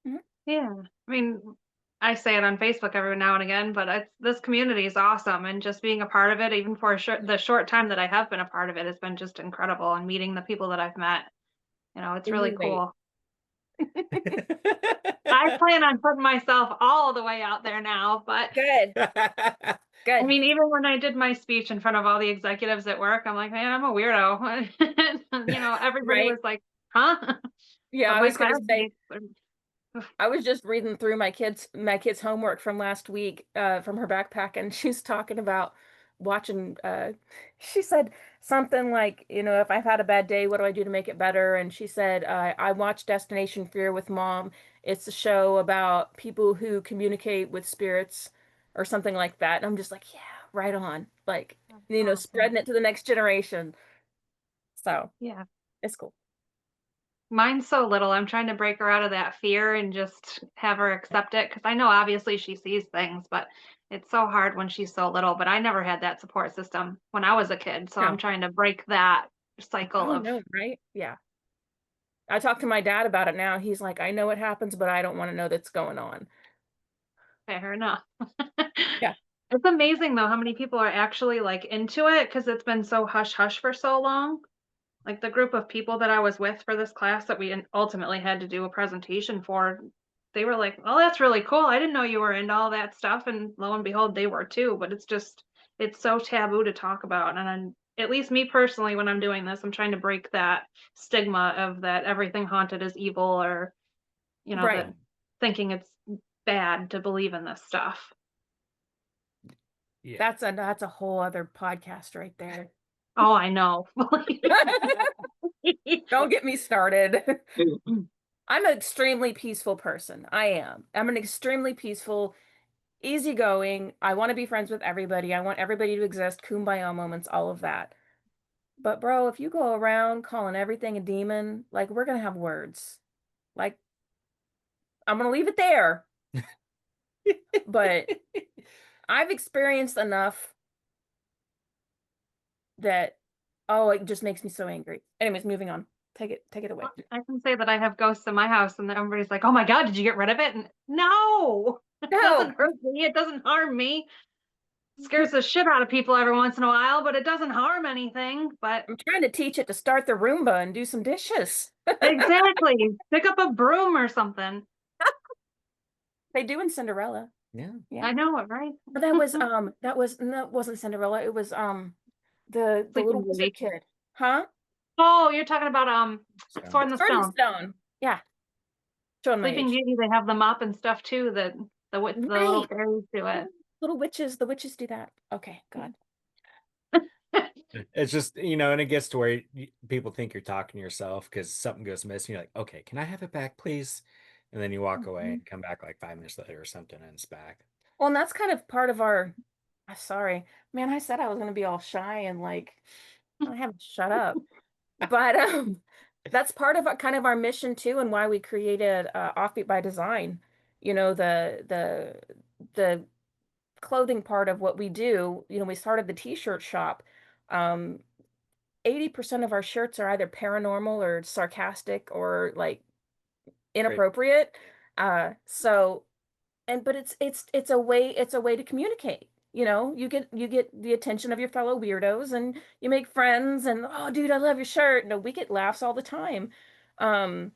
Mhm. Yeah. I mean, I say it on Facebook every now and again, but this community is awesome. And just being a part of it, even for the short time that I have been a part of it, has been just incredible. And meeting the people that I've met, it's really Ooh, wait. cool. I plan on putting myself all the way out there now, but Good. I Good. mean, even when I did my speech in front of all the executives at work, I'm like, man, I'm a weirdo. Everybody Right? was like, huh? Yeah, But I my was gonna say, classmates, I was just reading through my kids' homework from last week, from her backpack, and she's talking about watching. She said something like, if I've had a bad day, what do I do to make it better? And she said, I watched Destination Fear with Mom. It's a show about people who communicate with spirits, or something like that. And I'm just like, yeah, right on. Like, that's awesome. spreading it to the next generation. So Yeah. it's cool. Mine's so little. I'm trying to break her out of that fear and just have her accept it because I know obviously she sees things, but it's so hard when she's so little. But I never had that support system when I was a kid. So I'm No. trying to break that cycle Oh of no, right? Yeah. I talked to my dad about it now. He's like, I know it happens, but I don't want to know that's going on. fair enough. Yeah. It's amazing though how many people are actually like into it because it's been so hush hush for so long. Like the group of people that I was with for this class that we ultimately had to do a presentation for, they were like, "Oh, that's really cool. I didn't know you were into all that stuff." And lo and behold, they were too. But it's so taboo to talk about. And at least me personally, when I'm doing this, I'm trying to break that stigma of that everything haunted is evil or, Right. that thinking it's bad to believe in this stuff. Yeah. That's a whole other podcast right there. Oh, I know. Don't get me started. I'm an extremely peaceful person. I am. I'm an extremely peaceful, easygoing. I want to be friends with everybody. I want everybody to exist, kumbaya moments, all of that. But bro, if you go around calling everything a demon, like we're gonna have words. Like I'm gonna leave it there. But I've experienced enough that, oh, it just makes me so angry. Anyways, moving on. Take it away. I can say that I have ghosts in my house, and then everybody's like, "Oh my god, did you get rid of it?" And no, it No, doesn't hurt me. It doesn't harm me. It scares the shit out of people every once in a while, but it doesn't harm anything. But I'm trying to teach it to start the Roomba and do some dishes. exactly, pick up a broom or something. They do in Cinderella. Yeah. Yeah. I know it, right? But that was no, it wasn't Cinderella. It was the little Sleeping wizard Beauty. kid. Huh? Oh, you're talking about So Sword in the Sword in the Stone. Stone. Yeah. Showing my Sleeping age. Beauty. They have the mop and stuff too. That the little Right. fairies do it. Little witches, the witches do that. Okay, God. it's just, and it gets to where people think you're talking to yourself because something goes missing. You're like, okay, can I have it back, please? And then you walk away Mhm. and come back like 5 minutes later or something and it's back. Well, and that's kind of part of our I'm sorry. Man, I said I was gonna be all shy and like I haven't shut up. But that's part of kind of our mission too, and why we created Offbeat by Design. You know, the clothing part of what we do, you know, we started the t-shirt shop. Um, 80% of our shirts are either paranormal or sarcastic or like Great. inappropriate. So and but it's a way to communicate. You know, you get the attention of your fellow weirdos and you make friends and oh dude, I love your shirt. No, we get laughs all the time. Um,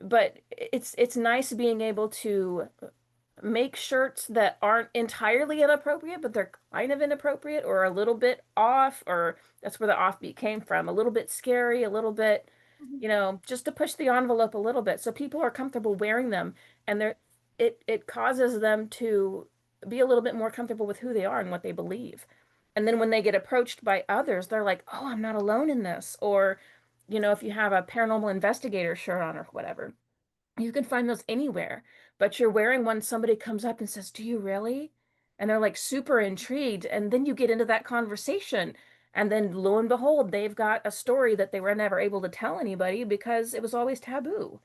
but it's nice being able to make shirts that aren't entirely inappropriate, but they're kind of inappropriate or a little bit off, or that's where the offbeat came from, a little bit scary, a little bit, you know, just to push the envelope a little bit so people are comfortable wearing them and it causes them to be a little bit more comfortable with who they are and what they believe. And then when they get approached by others, they're like, "Oh, I'm not alone in this." Or, you know, if you have a paranormal investigator shirt on or whatever, you can find those anywhere, but you're wearing one, somebody comes up and says, "Do you really?" And they're like super intrigued. And then you get into that conversation. And then lo and behold, they've got a story that they were never able to tell anybody because it was always taboo,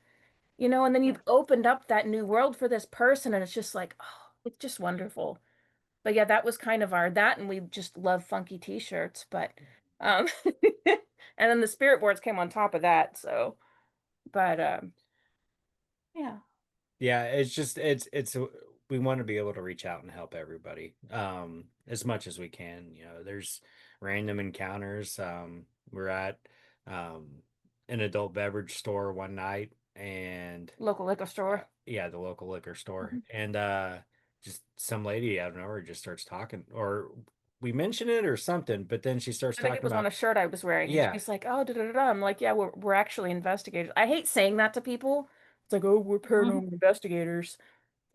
you know? And then Yeah. you've opened up that new world for this person. And it's just like, oh, it's just wonderful. But yeah, that was kind of that. And we just love funky t-shirts. But, and then the spirit boards came on top of that. So, but, yeah. Yeah, it's just we want to be able to reach out and help everybody as much as we can. You know, there's random encounters. We're at um an adult beverage store one night, and Local liquor store. yeah, the local liquor store, Mhm. and just some lady out of nowhere just starts talking, or we mention it or something, but then she starts I think it talking was on about, a shirt I was wearing, and yeah. she's like, "Oh, da da da." Da." I'm like, "Yeah, we're actually investigators." I hate saying that to people. It's like, "Oh, we're Mhm. paranormal investigators."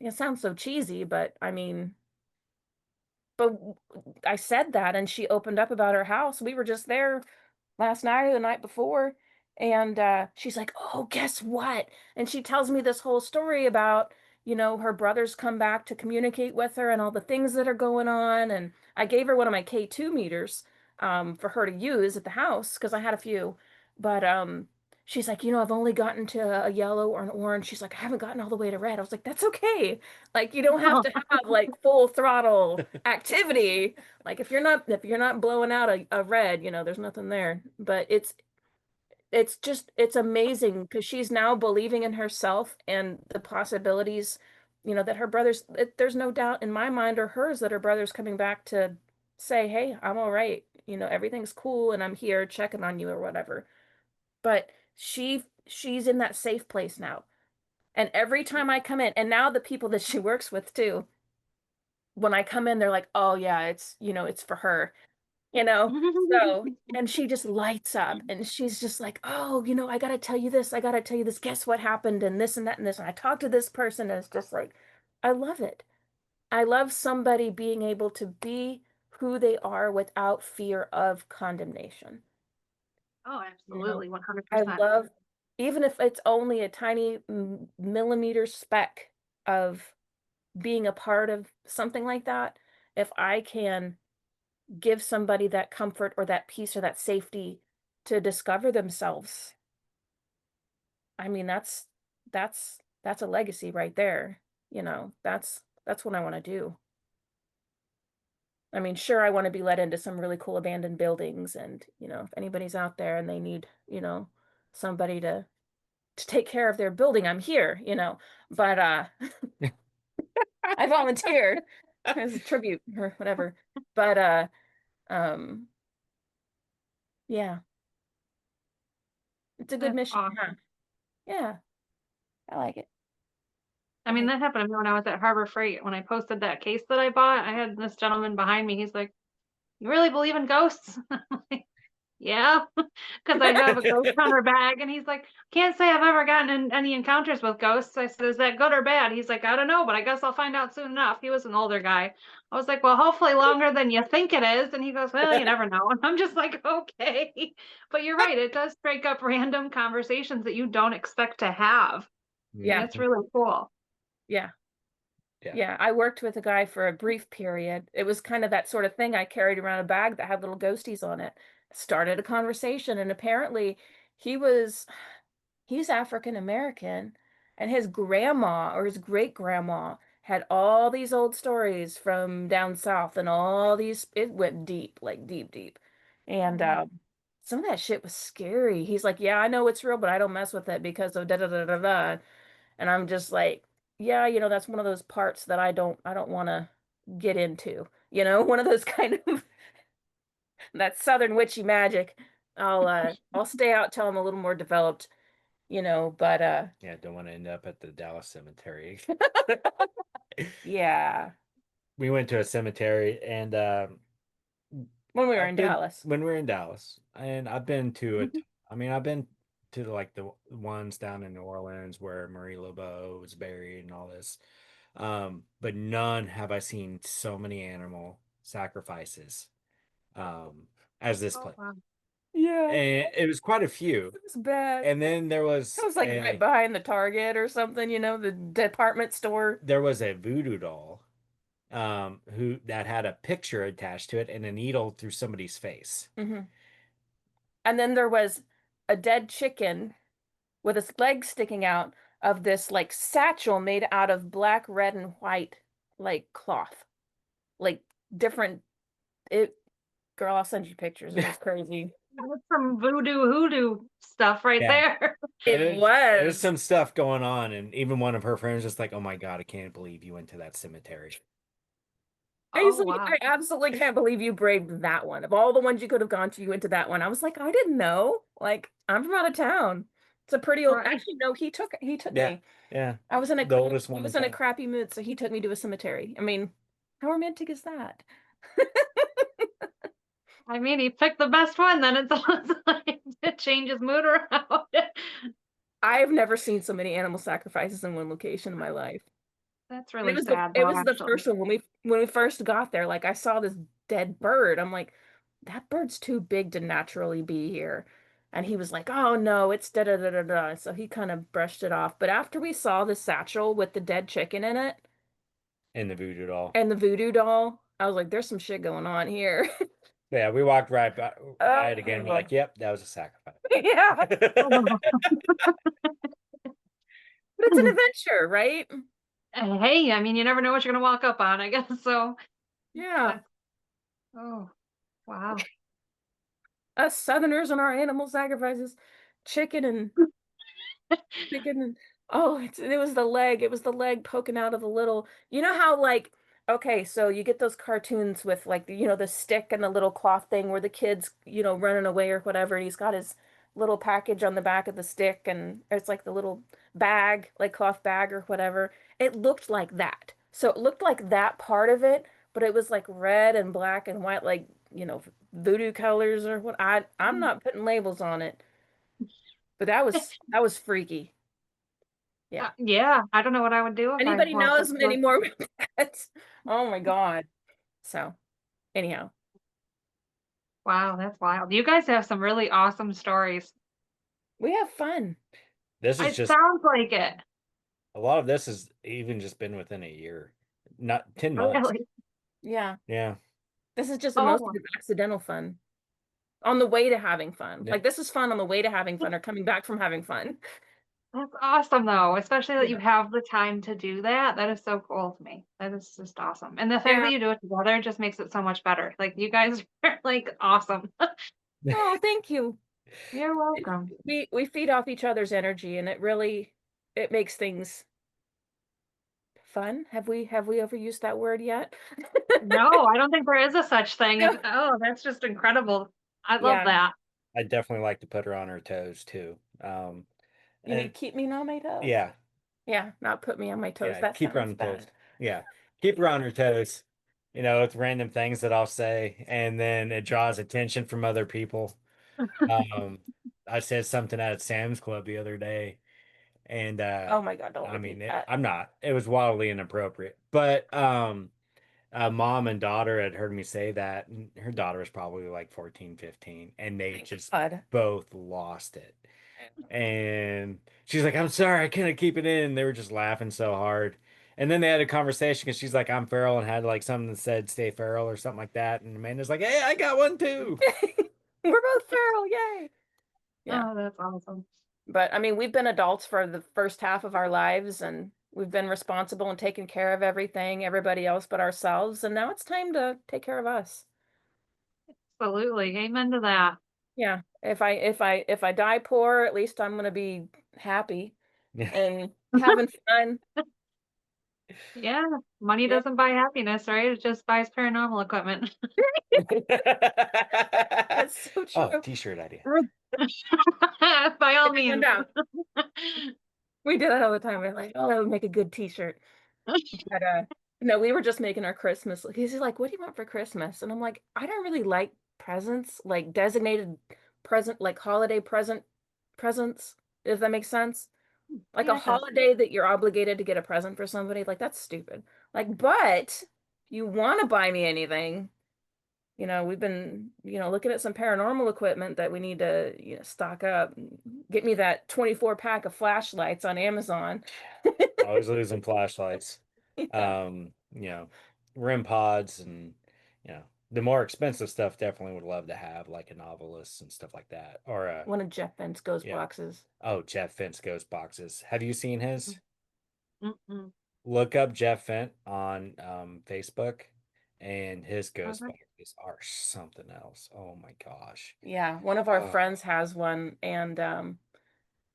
It sounds so cheesy, but I mean, but I said that, and she opened up about her house. We were just there last night or the night before, and she's like, "Oh, guess what?" And she tells me this whole story about, you know, her brothers come back to communicate with her and all the things that are going on. And I gave her one of my K2 meters for her to use at the house because I had a few. But she's like, "You know, I've only gotten to a yellow or an orange." She's like, "I haven't gotten all the way to red." I was like, "That's okay. Like, you don't have to have like full throttle activity. Like if you're not blowing out a red, you know, there's nothing there." But it's just it's amazing because she's now believing in herself and the possibilities, you know, that her brothers, there's no doubt in my mind or hers that her brother's coming back to say, "Hey, I'm all right. You know, everything's cool and I'm here checking on you," or whatever. But she's in that safe place now. And every time I come in, and now the people that she works with too, when I come in, they're like, "Oh yeah, it's, you know, it's for her." You know? So, and she just lights up and she's just like, "Oh, you know, I gotta tell you this. I gotta tell you this. Guess what happened? And this and that and this. And I talked to this person." And it's just like, I love it. I love somebody being able to be who they are without fear of condemnation. Oh, You know, absolutely, I 100%. love, even if it's only a tiny millimeter speck of being a part of something like that, if I can give somebody that comfort or that peace or that safety to discover themselves. I mean, that's a legacy right there. You know, that's what I want to do. I mean, sure, I want to be let into some really cool abandoned buildings, and you know, if anybody's out there and they need, you know, somebody to take care of their building, I'm here, you know. But I volunteered as a tribute or whatever. But um yeah, it's a good That's mission to have. awesome. Yeah, I like it. I mean, that happened to me when I was at Harbor Freight. When I posted that case that I bought, I had this gentleman behind me. He's like, "You really believe in ghosts?" I'm like, "Yeah," because I have a ghost hunter bag, and he's like, "Can't say I've ever gotten in any encounters with ghosts." I said, "Is that good or bad?" He's like, "I don't know, but I guess I'll find out soon enough." He was an older guy. I was like, "Well, hopefully longer than you think it is." And he goes, "Well, you never know." And I'm just like, "Okay." But you're right, it does strike up random conversations that you don't expect to have. And Yeah, it's really cool. yeah. Yeah. Yeah, I worked with a guy for a brief period. It was kind of that sort of thing. I carried around a bag that had little ghosties on it. Started a conversation, and apparently he was he's African American, and his grandma or his great grandma had all these old stories from down south, and all these, it went deep, like deep, deep. And Oh, some of that shit was scary. He's like, "Yeah, I know it's real, but I don't mess with it because of da da da da da." And I'm just like, "Yeah, that's one of those parts that I don't want to get into. One of those kind of that southern witchy magic. I'll stay out till I'm a little more developed, but Yeah, don't want to end up at the Dallas cemetery. yeah, We went to a cemetery and when we were I've in been Dallas. when we are in Dallas, and I've been to it. Mhm. I mean, I've been to like the ones down in New Orleans where Marie Laveau was buried and all this. But none have I seen so many animal sacrifices as this oh place. wow. Yeah, And it was quite a few. it was bad. And then It was like right behind the Target or something, the department store. there was a voodoo doll who that had a picture attached to it and a needle through somebody's face. Hmm. And then there was a dead chicken with its legs sticking out of this like satchel made out of black, red, and white like cloth. Like different it girl, I'll send you pictures. It was crazy. That's some voodoo hoodoo stuff right Yeah. there. It There's was. some stuff going on, and even one of her friends was like, "Oh my God, I can't believe you went to that cemetery." I was Oh like, wow. I absolutely can't believe you braved that one. Of all the ones you could have gone to, you went to that one. I was like, I didn't know. Like, I'm from out of town. It's a pretty old. Right. Actually, no, he took Yeah, me. yeah, I was in a the oldest I one in was in a town. crappy mood, so he took me to a cemetery. I mean, how romantic is that? I mean, he picked the best one, then it sounds like to change his mood around. I've never seen so many animal sacrifices in one location in my life. That's And really sad it though, was the actually. first one when we first got there. Like I saw this dead bird. I'm like, that bird's too big to naturally be here. And he was like, "Oh no, it's da da da da da." So he kind of brushed it off. But after we saw the satchel with the dead chicken in it And the voodoo doll. and the voodoo doll, I was like, "There's some shit going on here." Yeah, we walked right by it again. We're Oh, like, "Yep, that was a sacrifice." yeah. Oh. But it's an adventure, right? Hey, I mean, you never know what you're gonna walk up on, I guess. So Yeah. that's oh wow. Us Southerners and our animal sacrifices, chicken and chicken and oh, it was the leg poking out of the little, how like, okay, so you get those cartoons with like the stick and the little cloth thing where the kid's, running away or whatever, and he's got his little package on the back of the stick, and it's like the little bag, like cloth bag or whatever. It looked like that. So it looked like that part of it, but it was like red and black and white, like, voodoo colors or what. I'm not putting labels on it, but that was freaky. Yeah. Yeah, I don't know what I would do if I Anybody walked up knows to any more about that? Oh my God. So anyhow, wow, that's wild. You guys have some really awesome stories. we have fun. This is It just sounds like it. a lot of this has even just been within a year, not 10 months. Really. Yeah. Yeah. This is just most of Oh, it accidental fun on the way to having fun. Yeah. Like this is fun on the way to having fun or coming back from having fun. that's awesome though, especially that you Yeah. have the time to do that. That is so cool to me. That is just awesome. And the fact Yeah. that you do it together just makes it so much better. Like you guys are like awesome. Oh, thank you. You're welcome. We feed off each other's energy, and it makes things fun. Have we overused that word yet? No, I don't think there is a such thing. Oh, that's just incredible. I love Yeah. that. I definitely like to put her on her toes too. You mean And keep me on my toes? yeah, Yeah, not put me on my toes. yeah, That keep her on sounds the toes. bad. Yeah, keep her on her toes. With random things that I'll say, and then it draws attention from other people. Um, I said something at Sam's Club the other day, and Oh my God, don't I repeat mean, that. I'm not. It was wildly inappropriate, but mom and daughter had heard me say that, and her daughter was probably like 14, 15, and they just God. both lost it. And she's like, "I'm sorry, I couldn't keep it in." They were just laughing so hard. And then they had a conversation because she's like, I'm feral, and had like something that said stay feral or something like that. And Amanda's like, hey, I got one too. We're both feral, yay. Yeah. Oh, that's awesome. But I mean, we've been adults for the first half of our lives and we've been responsible and taken care of everything, everybody else but ourselves. And now it's time to take care of us. Absolutely. Amen to that. Yeah. If I die poor, at least I'm gonna be happy and having fun. Yeah. Money Yeah. doesn't buy happiness, right? It just buys paranormal equipment. That's so Oh, true. t-shirt idea. By all Write that one means. down. We do that all the time. We're like, oh, that would make a good t-shirt. But no, we were just making our Christmas. He's like, what do you want for Christmas? And I'm like, I don't really like presents, like designated present, like holiday presents, if that makes sense. Like a Yeah, it does. holiday that you're obligated to get a present for somebody, like that's stupid. Like, but you want to buy me anything, we've been, looking at some paranormal equipment that we need to, stock up. Get me that 24 pack of flashlights on Amazon. Always losing flashlights. Yeah. You know, REM pods and the more expensive stuff definitely would love to have, like a novelist and stuff like that. Or One of Jeff Bent's ghost yeah. boxes. Oh, Jeff Fent's ghost boxes. Have you seen his? Mm-mm. Look up Jeff Fent on Facebook, and his ghost Okay. boxes are something else. Oh my gosh. Yeah, one of our Oh, friends has one, and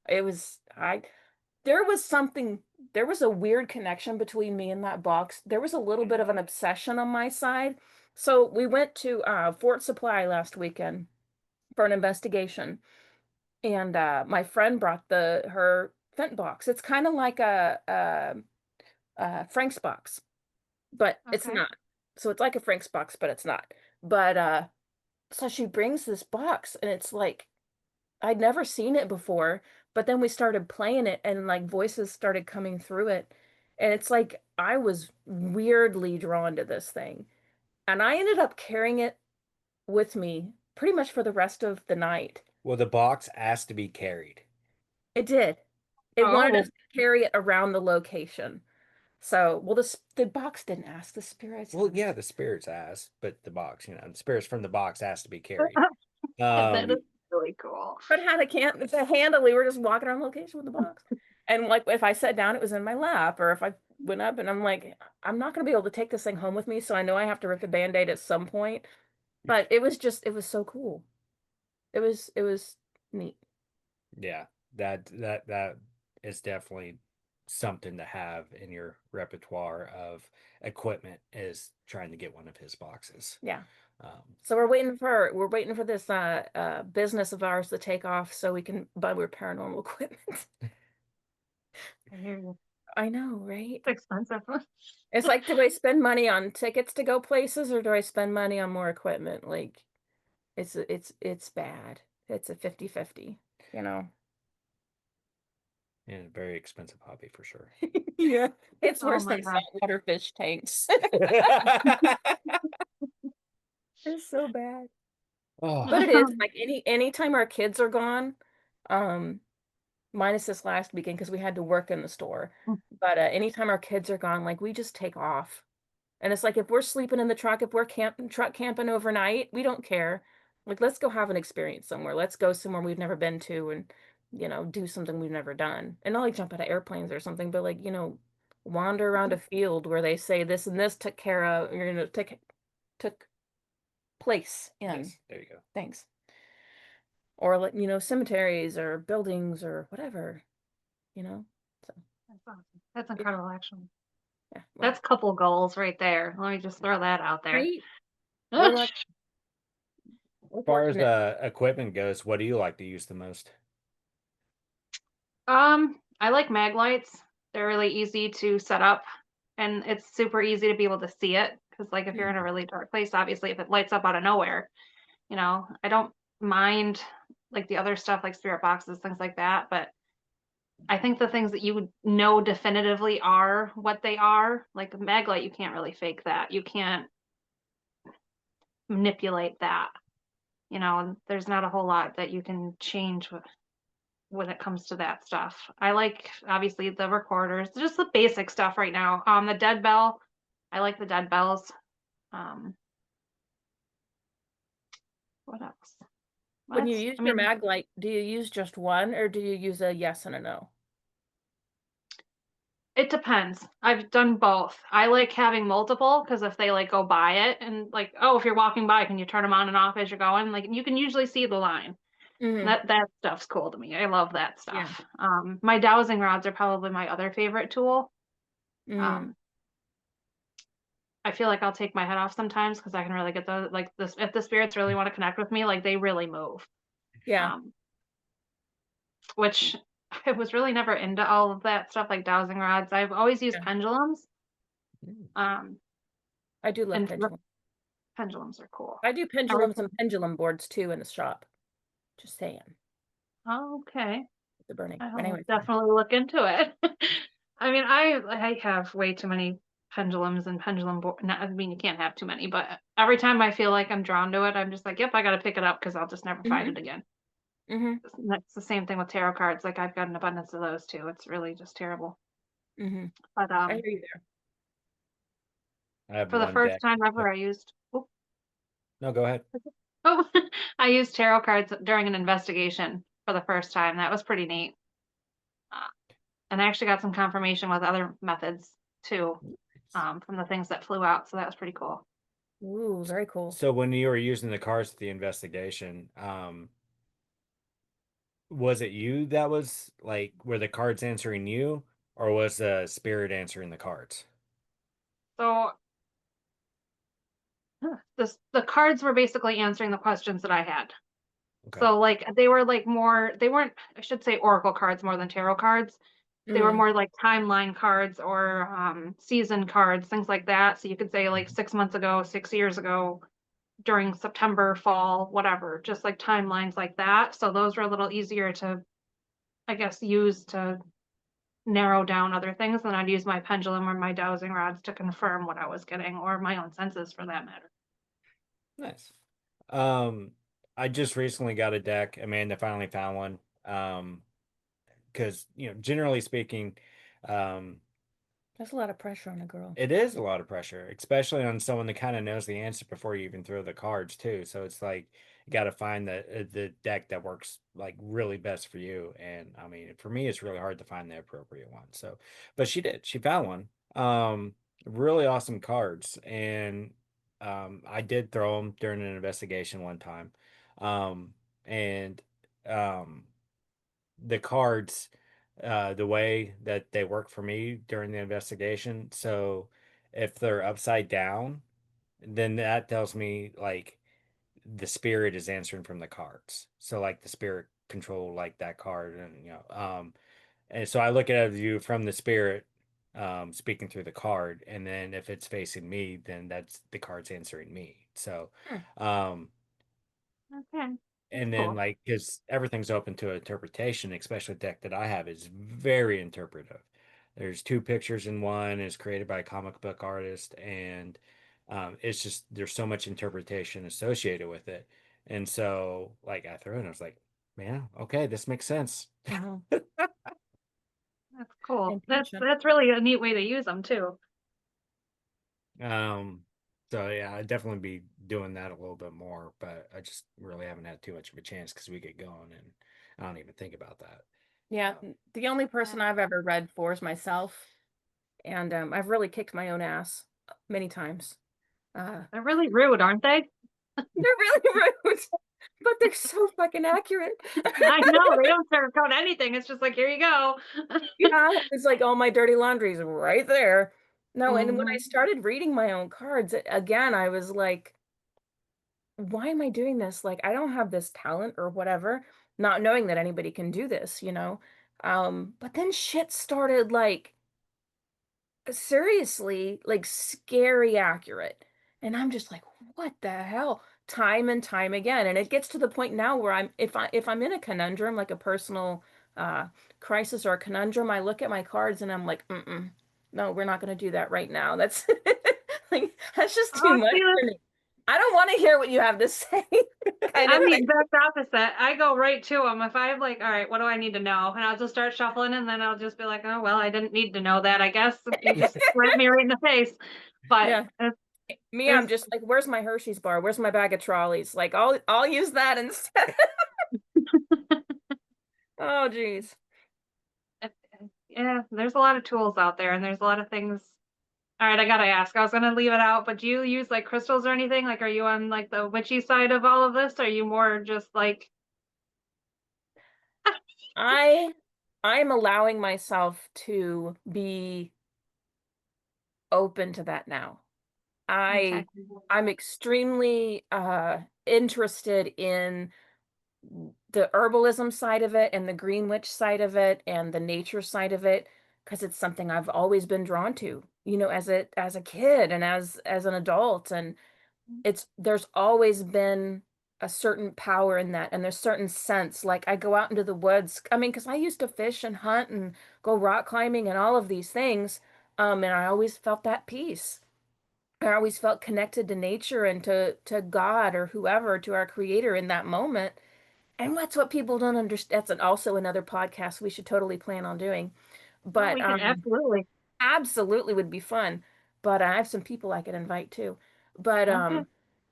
it was I there was something there was a weird connection between me and that box. There was a little bit of an obsession on my side. So we went to Fort Supply last weekend for an investigation, and my friend brought the her Fent box. It's kind of like a Frank's box, but it's Okay. not. So it's like a Frank's box, but it's not. But so she brings this box, and it's like I'd never seen it before, but then we started playing it and like voices started coming through it. And it's like I was weirdly drawn to this thing. And I ended up carrying it with me pretty much for the rest of the night. well, the box asked to be carried. It did. It wanted us Oh, to carry it around the location. So, well, the box didn't ask, the spirits Well, yeah, asked. the spirits asked, but the box, the spirits from the box asked to be carried. that is Um, really cool. But had a can it's a handle, we were just walking around the location with the box. And like if I sat down, it was in my lap, or if I went up and I'm like, I'm not gonna be able to take this thing home with me, so I know I have to rip the band-aid at some point. But it was so cool. It was neat. yeah, that is definitely something to have in your repertoire of equipment is trying to get one of his boxes. Yeah. Um, So we're waiting for this business of ours to take off so we can buy more paranormal equipment. I hear you. I know, right? It's expensive. It's like, do I spend money on tickets to go places or do I spend money on more equipment? Like it's bad. It's a 50-50, you know. and a very expensive hobby for sure. Yeah. It's Oh worse my than gosh. saltwater fish tanks. It's so bad. Oh, But it is like anytime our kids are gone, um, minus this last weekend because we had to work in the store. But anytime our kids are gone, like we just take off. And it's like if we're sleeping in the truck, if we're truck camping overnight, we don't care. Like let's go have an experience somewhere. Let's go somewhere we've never been to and do something we've never done. And not like jump out of airplanes or something, but like, wander around a field where they say this and this took care of, took place in. yes, there you go. Thanks. Or like, cemeteries or buildings or whatever, you know. So That's awesome. That's yeah, incredible, actually. yeah. Well, That's couple goals right there. Let me just throw that out there. right? We're like we're As far as fortunate. equipment goes, what do you like to use the most? I like mag lights. They're really easy to set up and it's super easy to be able to see it. Cause like if you're in a really dark place, obviously if it lights up out of nowhere, I don't mind like the other stuff like spirit boxes, things like that. But I think the things that you would know definitively are what they are, like a mag light, you can't really fake that. You can't manipulate that. And there's not a whole lot that you can change with. when it comes to that stuff. I like obviously the recorders, just the basic stuff right now. The dead bell, I like the dead bells. Um, what else? When you That's, use I your mean, mag light, do you use just one or do you use a yes and a no? it depends. I've done both. I like having multiple because if they like go by it and like, oh, if you're walking by, can you turn them on and off as you're going? Like you can usually see the line. Hmm. That stuff's cool to me. I love that Yeah. stuff. My dowsing rods are probably my other favorite tool. Mm. Um, I feel like I'll take my head off sometimes because I can really get those like this if the spirits really want to connect with me, like they really move. Yeah. Um, which I was really never into all of that stuff like dowsing rods. I've always used Yeah. pendulums. Mm. Um, I do love and pendulum. pendulums are cool. I do I like pendulums them. and pendulum boards too in the shop. Just saying. Oh, okay. The burning. But I'll anyway, sorry. definitely look into it. I mean, I have way too many pendulums and pendulum board. Not, I mean, you can't have too many, but every time I feel like I'm drawn to it, I'm just like, yep, I got to pick it up because I'll just never find Hmm. it again. Hmm. That's the same thing with tarot cards. Like I've got an abundance of those too. It's really just terrible. Hmm. But I hear you there. I have for the one first deck. time ever, I used No, go ahead. oh, I used tarot cards during an investigation for the first time. That was pretty neat. Uh, and I actually got some confirmation with other methods too, from the things that flew out. So that was pretty cool. Ooh, very cool. So when you were using the cards at the investigation, was it you that was like, were the cards answering you, or was the spirit answering the cards? So the cards were basically answering the questions that I had. Okay. So like they were like more they weren't I should say oracle cards more than tarot cards. They were Mm. more like timeline cards or season cards, things like that. So you could say like 6 months ago, 6 years ago, during September, fall, whatever, just like timelines like that. So those were a little easier to, I guess, use to narrow down other things. Then I'd use my pendulum or my dowsing rods to confirm what I was getting, or my own senses for that matter. Nice. Um, I just recently got a deck. Amanda finally found one. Because generally speaking, um, That's a lot of pressure on a girl. it is a lot of pressure, especially on someone that kind of knows the answer before you even throw the cards too. So it's like you got to find the deck that works like really best for you. And I mean, for me, it's really hard to find the appropriate one. So, but she did. She found one. Really awesome cards, and I did throw them during an investigation one time, and um, the cards, the way that they work for me during the investigation. So if they're upside down, then that tells me like the spirit is answering from the cards. So like the spirit control like that card, and and so I look at a view from the spirit speaking through the card, and then if it's facing me, then that's the card's answering me. So Hmm. um Okay, that's and then cool. like because everything's open to interpretation, especially the deck that I have is very interpretive. There's two pictures in one. It's created by a comic book artist, and it's just there's so much interpretation associated with it. And so like I threw it and I was like, man, okay, this makes sense. Mhm. That's cool. That's Intention. that's really a neat way to use them too. um so yeah, I'd definitely be doing that a little bit more, but I just really haven't had too much of a chance because we get going and I don't even think about that. Yeah, So the only Uh, person I've ever read for is myself, and I've really kicked my own ass many times. they're really rude, aren't they? They're really rude, but they're so fucking accurate. I know they don't sugarcoat anything. It's just like here you go. Yeah, it's like all my dirty laundry's right there. No, and when I Mhm. started reading my own cards, again, I was like, why am I doing this? Like, I don't have this talent or whatever, not knowing that anybody can do this, you know? But then shit started like seriously, like scary accurate. And I'm just like, what the hell? Time and time again. And it gets to the point now where if I'm in a conundrum, like a personal uh crisis or a conundrum, I look at my cards and I'm like, no, we're not gonna do that right now. That's like that's just too Oh, much see, for me. I don't want to hear what you have to say, kind I'm of the thing. exact opposite. I go right to them. If I'm like, all right, what do I need to know? And I'll just start shuffling and then I'll just be like, oh, well, I didn't need to know that, I guess. You just slapped me right in the face. But Yeah. Me, there's, I'm just like, where's my Hershey's bar? Where's my bag of trolleys? Like, I'll use that instead. Oh, geez. yeah, there's a lot of tools out there and there's a lot of things. All right, I gotta ask. I was gonna leave it out, but do you use like crystals or anything? Like, are you on like the witchy side of all of this? Or are you more just like, I I'm allowing myself to be open to that now. okay, I'm extremely interested in the herbalism side of it and the green witch side of it and the nature side of it because it's something I've always been drawn to, as a kid and as an adult. And it's there's always been a certain power in that, and there's certain sense. Like I go out into the woods. I mean, because I used to fish and hunt and go rock climbing and all of these things. And I always felt that peace. I always felt connected to nature and to God or whoever, to our creator in that moment. And that's what people don't understand. That's also another podcast we should totally plan on doing. well, But we can absolutely. absolutely would be fun. But I have some people I could invite too. But Okay.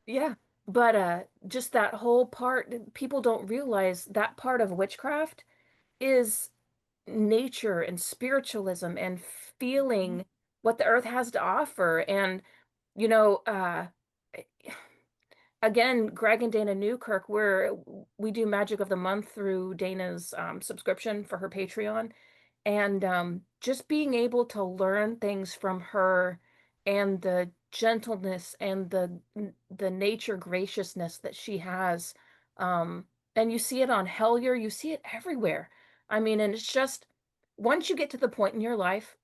yeah. But just that whole part, people don't realize that part of witchcraft is nature and spiritualism and Mhm. feeling what the earth has to offer. And you know, again, Greg and Dana Newkirk, we do Magic of the Month through Dana's subscription for her Patreon. And just being able to learn things from her and the gentleness and the nature graciousness that she has. And you see it on Hellier, you see it everywhere. I mean, and it's just once you get to the point in your life,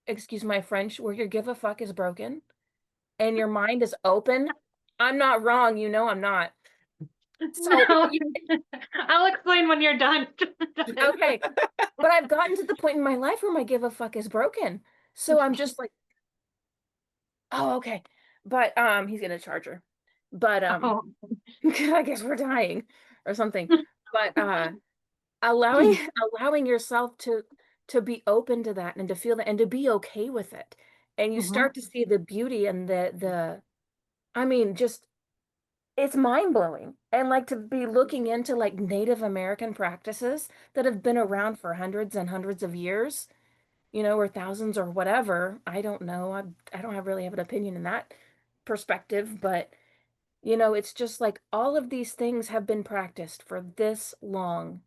excuse my French, where your give a fuck is broken and your mind is open, I'm not wrong, I'm not. So, No, I'll explain when you're done. okay, but I've gotten to the point in my life where my give a fuck is broken. So I'm just like, oh, okay. But he's gonna charge her. But Oh. I guess we're dying or something. But allowing allowing yourself to be open to that and to feel that and to be okay with it. And you Mhm. start to see the beauty and the I mean, just it's mind-blowing. And like to be looking into like Native American practices that have been around for hundreds and hundreds of years, or thousands or whatever. I don't know. I don't really have an opinion in that perspective, but it's just like all of these things have been practiced for this long,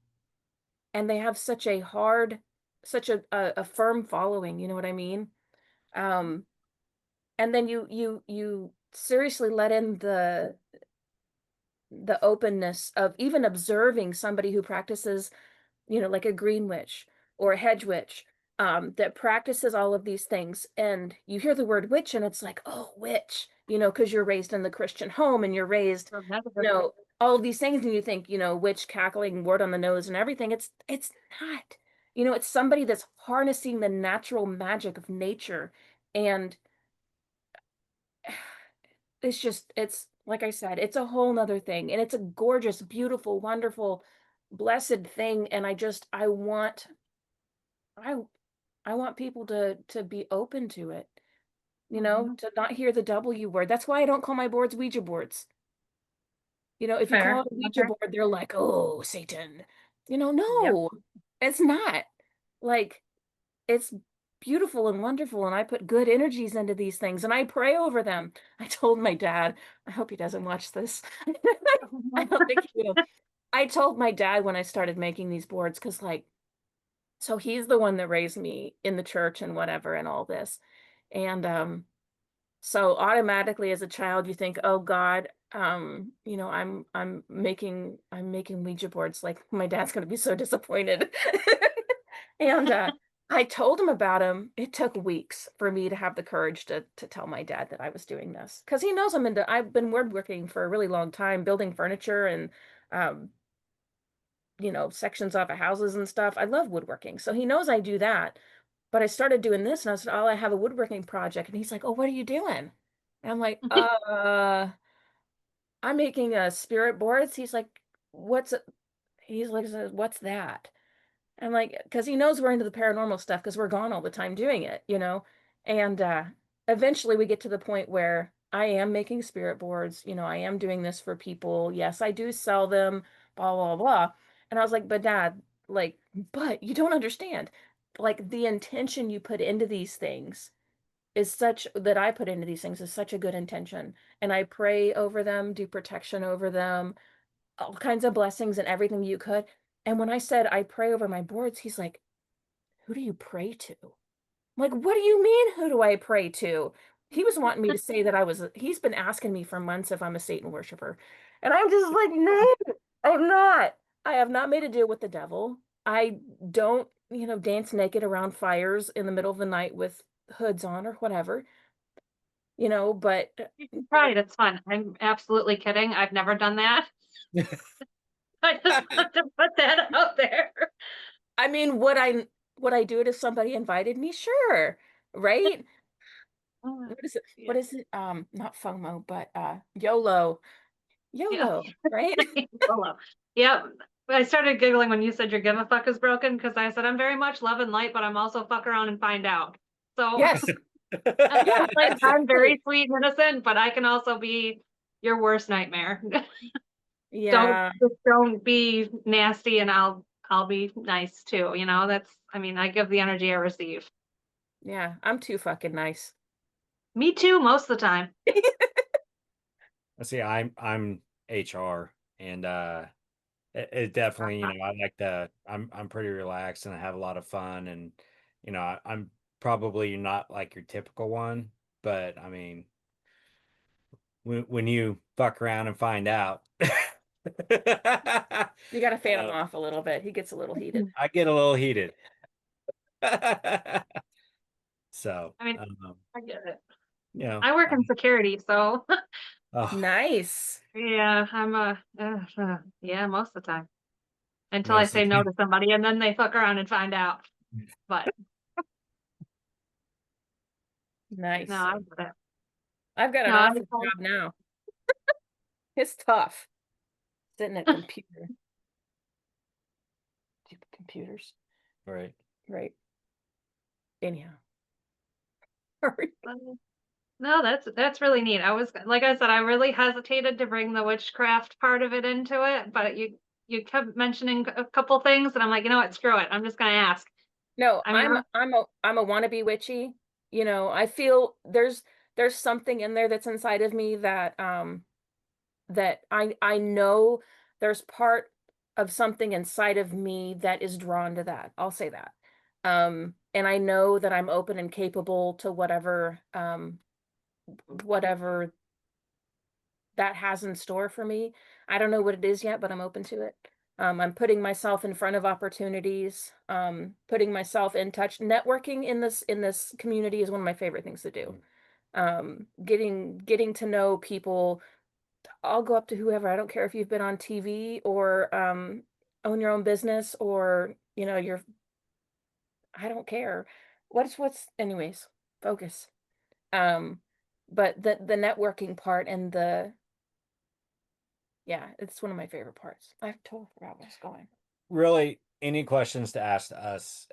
and they have such a firm following, you know what I mean? Um, and then you seriously let in the openness of even observing somebody who practices, like a green witch or a hedge witch, that practices all of these things. And you hear the word witch and it's like, oh, witch, because you're raised in the Christian home and you're raised, So that's a you good. know, all of these things. And you think, witch, cackling, word on the nose and everything. It's not, it's somebody that's harnessing the natural magic of nature. And it's like I said, it's a whole nother thing. And it's a gorgeous, beautiful, wonderful, blessed thing. And I I want people to be open to it, Mhm. to not hear the W word. That's why I don't call my boards Ouija boards. If you call Fair. it a Ouija Okay. board, they're like, "Oh, Satan." Yep. No, it's not. Like, it's beautiful and wonderful, and I put good energies into these things, and I pray over them. I told my dad, I hope he doesn't watch this. I don't think he will. I told my dad when I started making these boards, because so he's the one that raised me in the church and whatever and all this. And so automatically as a child you think, oh God, I'm making Ouija boards. Like my dad's gonna be so disappointed. And I told him about him. It took weeks for me to have the courage to tell my dad that I was doing this. Because he knows I've been woodworking for a really long time, building furniture and um, sections off of houses and stuff. I love woodworking. So he knows I do that. But I started doing this and I said, oh, I have a woodworking project. And he's like, oh, what are you doing? And I'm like, I'm making a spirit boards. He's like, what's it? He's like, what's that? I'm like, because he knows we're into the paranormal stuff because we're gone all the time doing it, you know? And eventually we get to the point where I am making spirit boards, you know, I am doing this for people. Yes, I do sell them, blah, blah, blah. And I was like, but Dad, like, but you don't understand. Like the intention you put into these things is such that I put into these things is such a good intention. And I pray over them, do protection over them, all kinds of blessings and everything you could. And when I said I pray over my boards, he's like, who do you pray to? I'm like, what do you mean, who do I pray to? He was wanting me to say that he's been asking me for months if I'm a Satan worshiper. And I'm just like, no, I'm not. I have not made a deal with the devil. I don't, you know, dance naked around fires in the middle of the night with hoods on or whatever, you know, but You should try it, it's fun. I'm absolutely kidding. I've never done that. I just want to put that out there. I mean, would I do it if somebody invited me? Sure. Right? What is it? Yeah. What is it? Not FOMO, but YOLO. Yeah. YOLO, right? Hello. Yep. I started giggling when you said your give a fuck is broken because I said I'm very much love and light, but I'm also fuck around and find out. So Yes. Yeah, like I'm exactly. very sweet and innocent, but I can also be your worst nightmare. Don't Yeah. just don't be nasty and I'll be nice too, you know? That's I mean, I give the energy I receive. Yeah. I'm too fucking nice. Me too, most of the time. Let's see, I'm HR, and it definitely, I like to. I'm pretty relaxed and I have a lot of fun, and I'm probably not like your typical one, but I mean, when you fuck around and find out, You gotta fan him uh, off a little bit. He gets a little heated. I get a little heated. So, I mean, I get it. you know, I work in security, so oh, Nice. yeah, I'm a yeah, most of the time. Until I most say of no to somebody and then they fuck around and find out. But no, Nice. I get it. I've got No, an office job now. It's tough. Sitting at a computer. Stupid computers. right. Right. Anyhow. Sorry. no, that's really neat. I was like I said, I really hesitated to bring the witchcraft part of it into it, but you kept mentioning a couple things, and I'm like, you know what, screw it. I'm just gonna ask. No, I mean, I'm a wannabe witchy. You know, I feel there's something in there that's inside of me that that I know there's part of something inside of me that is drawn to that. I'll say that. And I know that I'm open and capable to whatever that has in store for me. I don't know what it is yet, but I'm open to it. I'm putting myself in front of opportunities, putting myself in touch. Networking in this community is one of my favorite things to do. Getting to know people. I'll go up to whoever. I don't care if you've been on TV or own your own business or you're. I don't care. What's anyways. Focus. Um, but the networking part and the yeah, it's one of my favorite parts. I totally forgot where I was going. Really, any questions to ask us,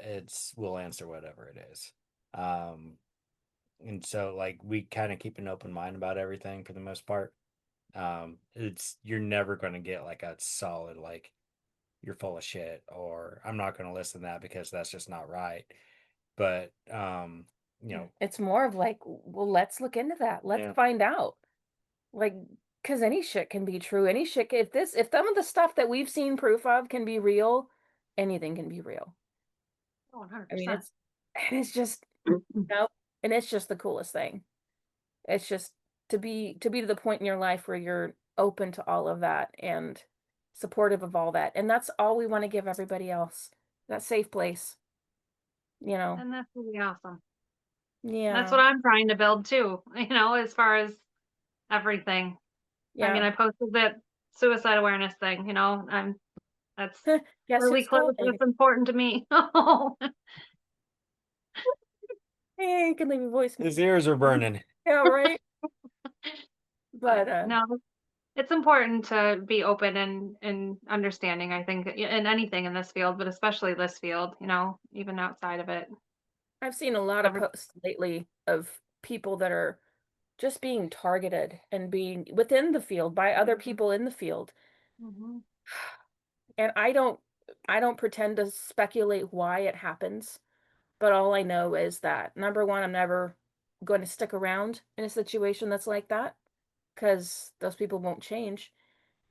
we'll answer whatever it is. And so like we kind of keep an open mind about everything for the most part. It's you're never going to get like a solid like you're full of shit or I'm not going to listen to that because that's just not right. But It's more of like, well, let's look into that. Let's yeah, find out. Like, because any shit can be true. Any shit, if some of the stuff that we've seen proof of can be real, anything can be real. I mean, 100%. it's just, and it's just the coolest thing. It's just to be to the point in your life where you're open to all of that and supportive of all that. And that's all we want to give everybody else. That safe place, you know. And that's really awesome. That's Yeah. what I'm trying to build too, as far as everything. I mean, Yeah. I posted that suicide awareness thing, that's Guess really who's close. calling? That's important to me. Hey, you can leave a voice. his ears are burning. Yeah, right. But No, it's important to be open and understanding, I think, in anything in this field, but especially this field, even outside of it. I've seen a lot of Every posts lately of people that are just being targeted and being within the field by other people in the field. Mhm. And I don't pretend to speculate why it happens, but all I know is that number one, I'm never going to stick around in a situation that's like that because those people won't change.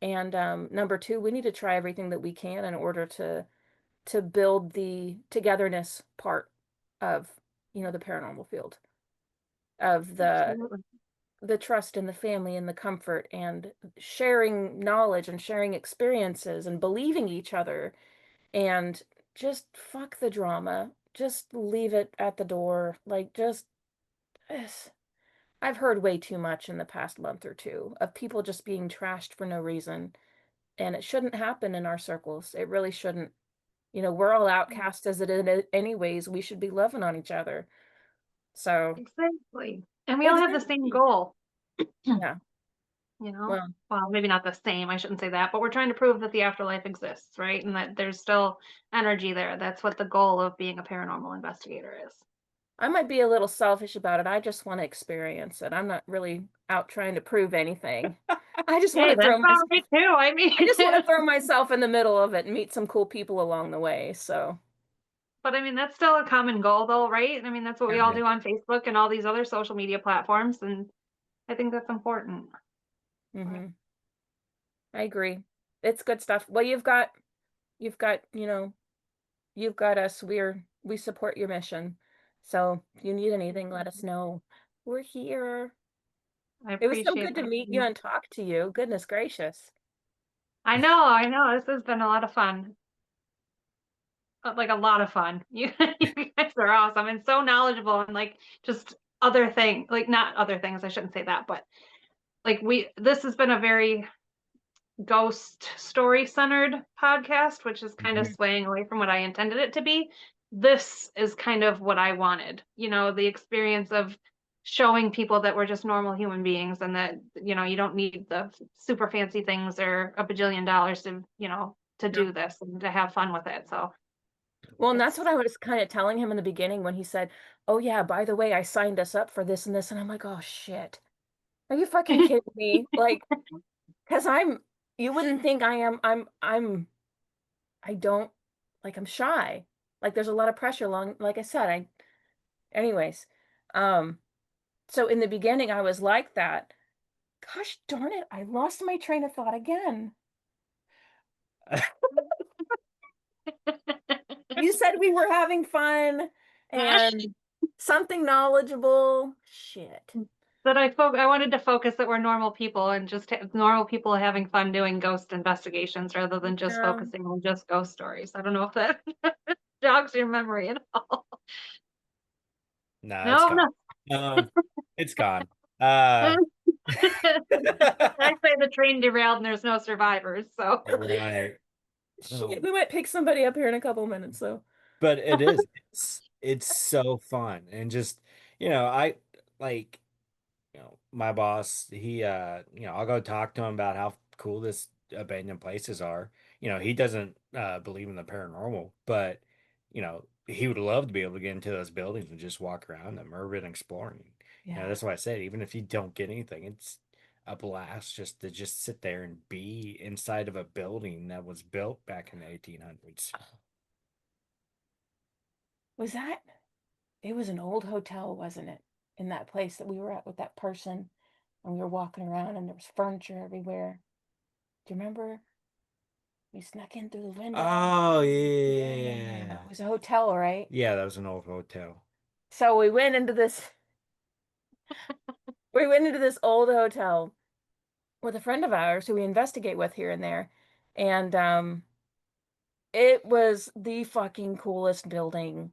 And number two, we need to try everything that we can in order to build the togetherness part of, the paranormal field, of Absolutely. the trust and the family and the comfort and sharing knowledge and sharing experiences and believing each other and just fuck the drama. Just leave it at the door. Like just yes. I've heard way too much in the past month or two of people just being trashed for no reason. And it shouldn't happen in our circles. It really shouldn't. We're all outcasts as it is anyways. We should be loving on each other. So Exactly. And we all have the same exactly. goal, Yeah. you know? Well, Well, maybe not the same, I shouldn't say that, but we're trying to prove that the afterlife exists, right? And that there's still energy there. That's what the goal of being a paranormal investigator is. I might be a little selfish about it. I just want to experience it. I'm not really out trying to prove anything. I just want Hey, to that's throw all myself right too. I mean, I just want to throw myself in the middle of it and meet some cool people along the way. So, but I mean, that's still a common goal though, right? I mean, that's what we yeah. all Yeah. do on Facebook and all these other social media platforms. And I think that's important. Right. Hmm. I agree. It's good stuff. Well, you've got, you've got us. We support your mission. So, if you need anything, let us know. We're here. I It was so appreciate good to that. meet you and talk to you. Goodness gracious. I know. This has been a lot of fun. Like a lot of fun. You guys are awesome and so knowledgeable and like just other thing, like not other things, I shouldn't say that, but like this has been a very ghost story centered podcast, which is kind of Mhm. Mhm. swaying away from what I intended it to be. This is kind of what I wanted, the experience of showing people that we're just normal human beings and that, you don't need the super fancy things or a bajillion dollars to No. do this and to have fun with it. So Well, and that's what it's I was kind of telling him in the beginning when he said, "Oh yeah, by the way, I signed us up for this and this." And I'm like, "Oh shit. Are you fucking kidding me?" Like, because you wouldn't think I am, I don't, like, I'm shy. Like, there's a lot of pressure like I said, anyways. Um, so in the beginning, I was like that. Gosh darn it, I lost my train of thought again. You said we were having fun and something knowledgeable. Shit. that I wanted to focus that we're normal people and just normal people having fun doing ghost investigations rather than just Yeah. focusing on just ghost stories. I don't know if that jogs your memory at all. No, it's No, gone. no. It's gone. Uh, I say the train derailed and there's no survivors. So right. Shit, Um, we might pick somebody up here in a couple minutes, so. but it's so fun and just I like my boss, I'll go talk to him about how cool this abandoned places are. He doesn't believe in the paranormal, but he would love to be able to get into those buildings and just walk around them, urban exploring. Yeah. That's why I said, even if you don't get anything, it's a blast just to just sit there and be inside of a building that was built back in the 1800s. Was that? It was an old hotel, wasn't it? In that place that we were at with that person, and we were walking around, and there was furniture everywhere. Do you remember? We snuck in through the window. Oh Yeah, yeah. it was a hotel, right? Yeah, that was an old hotel. So we went into this old hotel with a friend of ours who we investigate with here and there, and it was the fucking coolest building.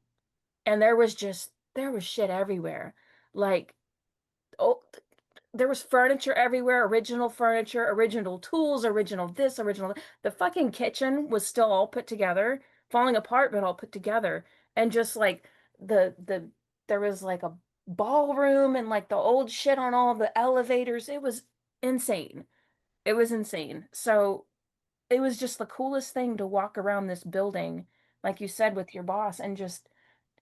And there was shit everywhere. Like, oh, there was furniture everywhere, original furniture, original tools, original this, original. The fucking kitchen was still all put together, falling apart, but all put together. And just like there was like a ballroom and like the old shit on all the elevators. It was insane. It was insane. So it was just the coolest thing to walk around this building, like you said, with your boss and just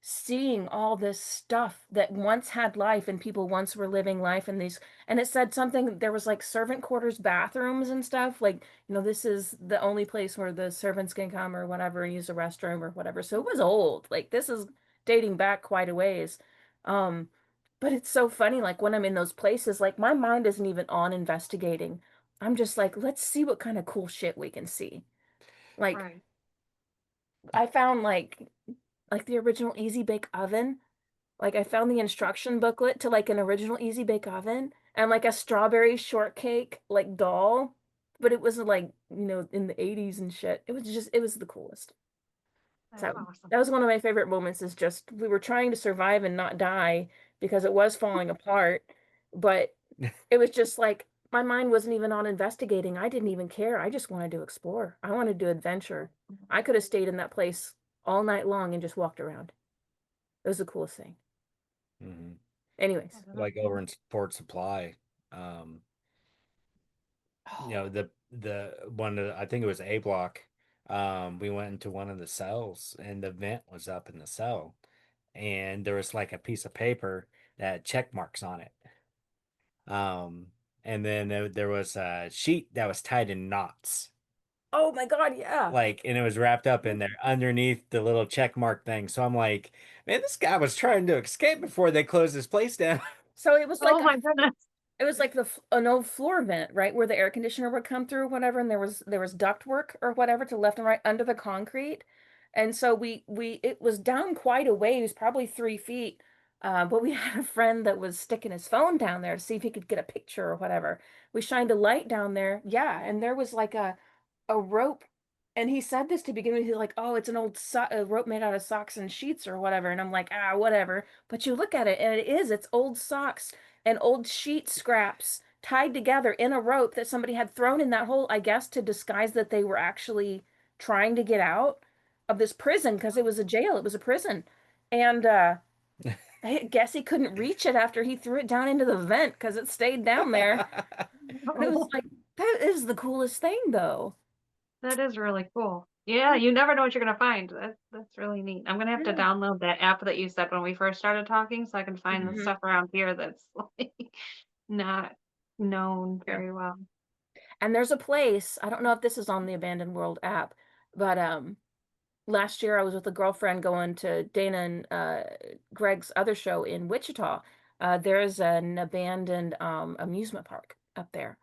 seeing all this stuff that once had life and people once were living life in these. And it said something, there was like servant quarters bathrooms and stuff, like, this is the only place where the servants can come or whatever and use the restroom or whatever. So it was old. Like this is dating back quite a ways. um but it's so funny, like when I'm in those places, like my mind isn't even on investigating. I'm just like, let's see what kind of cool shit we can see. Like Right. I found like the original Easy Bake Oven. Like I found the instruction booklet to like an original Easy Bake Oven and like a strawberry shortcake like doll, but it was like, in the 80s and shit. It was the coolest. That's So awesome. that was one of my favorite moments, is just we were trying to survive and not die because it was falling apart, but it was just like my mind wasn't even on investigating. I didn't even care. I just wanted to explore. I wanted to adventure. I could have stayed in that place all night long and just walked around. It was the coolest thing. Hmm. Anyways. Like over in Port Supply, um, Oh, the one of I think it was A block. We went into one of the cells and the vent was up in the cell, and there was like a piece of paper that had check marks on it. Um, and then there was a sheet that was tied in knots, oh my God, yeah. like, and it was wrapped up in there underneath the little check mark thing. So I'm like, man, this guy was trying to escape before they closed this place down. So it was like Oh my goodness. it was like an old floor vent, right, where the air conditioner would come through or whatever, and there was duct work or whatever to left and right under the concrete. And so we it was down quite a ways, probably 3 feet. But we had a friend that was sticking his phone down there to see if he could get a picture or whatever. We shined a light down there, yeah, and there was like a rope. And he said this to begin with. He's like, "Oh, it's an old a rope made out of socks and sheets or whatever." And I'm like, "Ah, whatever." But you look at it, and it's old socks and old sheet scraps tied together in a rope that somebody had thrown in that hole, I guess, to disguise that they were actually trying to get out of this prison, because it was a jail, it was a prison. And I guess he couldn't reach it after he threw it down into the vent because it stayed down there. But it was like, that is the coolest thing, though. That is really cool. Yeah, you never know what you're gonna find. That's really neat. I'm gonna have to Yeah. download that app that you said when we first started talking so I can find the Mhm. stuff around here that's like not known Yeah. very well. And there's a place, I don't know if this is on the Abandoned World app, but last year I was with a girlfriend going to Dana and Greg's other show in Wichita. There's an abandoned amusement park up there.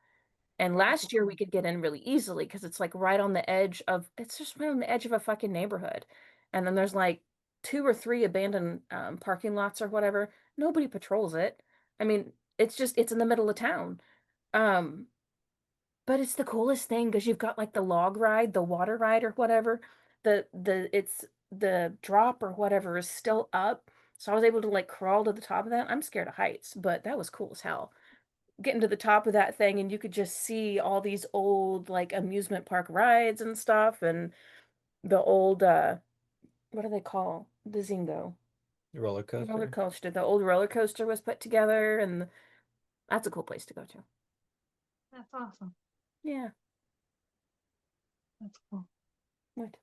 And last year we could get in really easily because it's like right on the edge of, it's just right on the edge of a fucking neighborhood. And then there's like 2 or 3 abandoned parking lots or whatever. Nobody patrols it. I mean, it's in the middle of town. Um, but it's the coolest thing because you've got like the log ride, the water ride or whatever. It's the drop or whatever is still up. So I was able to like crawl to the top of that. I'm scared of heights, but that was cool as hell. Getting to the top of that thing and you could just see all these old like amusement park rides and stuff, and the old what do they call the Zingo? Roller Roller coaster. coaster. The old roller coaster was put together, and that's a cool place to go to. That's awesome. Yeah. That's cool. What?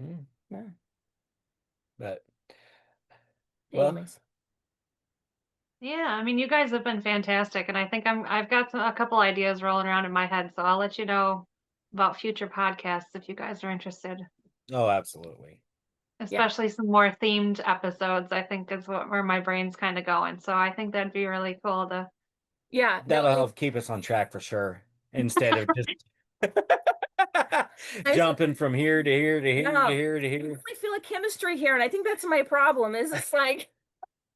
Mm. No. But well, Anyways. Yeah, I mean, you guys have been fantastic, and I think I've got a couple ideas rolling around in my head, so I'll let you know about future podcasts if you guys are interested. oh, absolutely. Yeah. Especially some more themed episodes, I think is where my brain's kind of going. So I think that'd be really cool to. Yeah. No, That'll help keep us on track for sure. Instead of just I jumping from here to here to here to no. here to I here. really feel a chemistry here, and I think that's my problem. Is it's like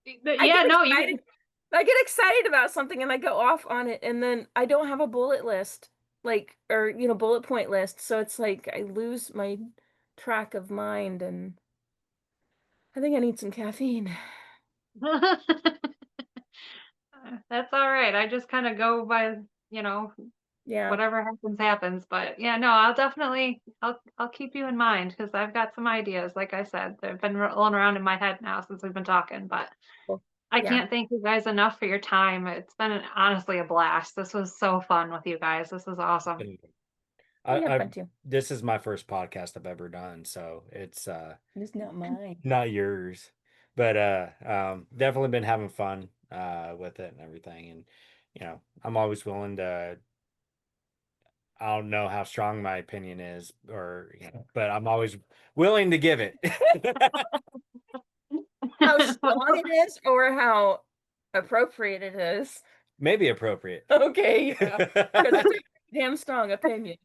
I Yeah, get no, excited. I get excited about something and I go off on it, and then I don't have a bullet list, like, or bullet point list. So it's like I lose my track of mind, and I think I need some caffeine. that's all right. I just kind of go by, you know, Yeah. whatever happens, happens. But yeah, no, I'll keep you in mind because I've got some ideas. Like I said, they've been rolling around in my head now since we've been talking. But Cool. I Yeah. can't thank you guys enough for your time. It's been honestly a blast. This was so fun with you guys. This was awesome. And We had I fun too. this is my first podcast I've ever done, so it's It's not mine. not yours. But definitely been having fun with it and everything. And I'm always willing to, I don't know how strong my opinion is, or but I'm always willing to give it. How strong it is or how appropriate it is. Maybe appropriate. Okay, yeah. Because it's a damn strong opinion.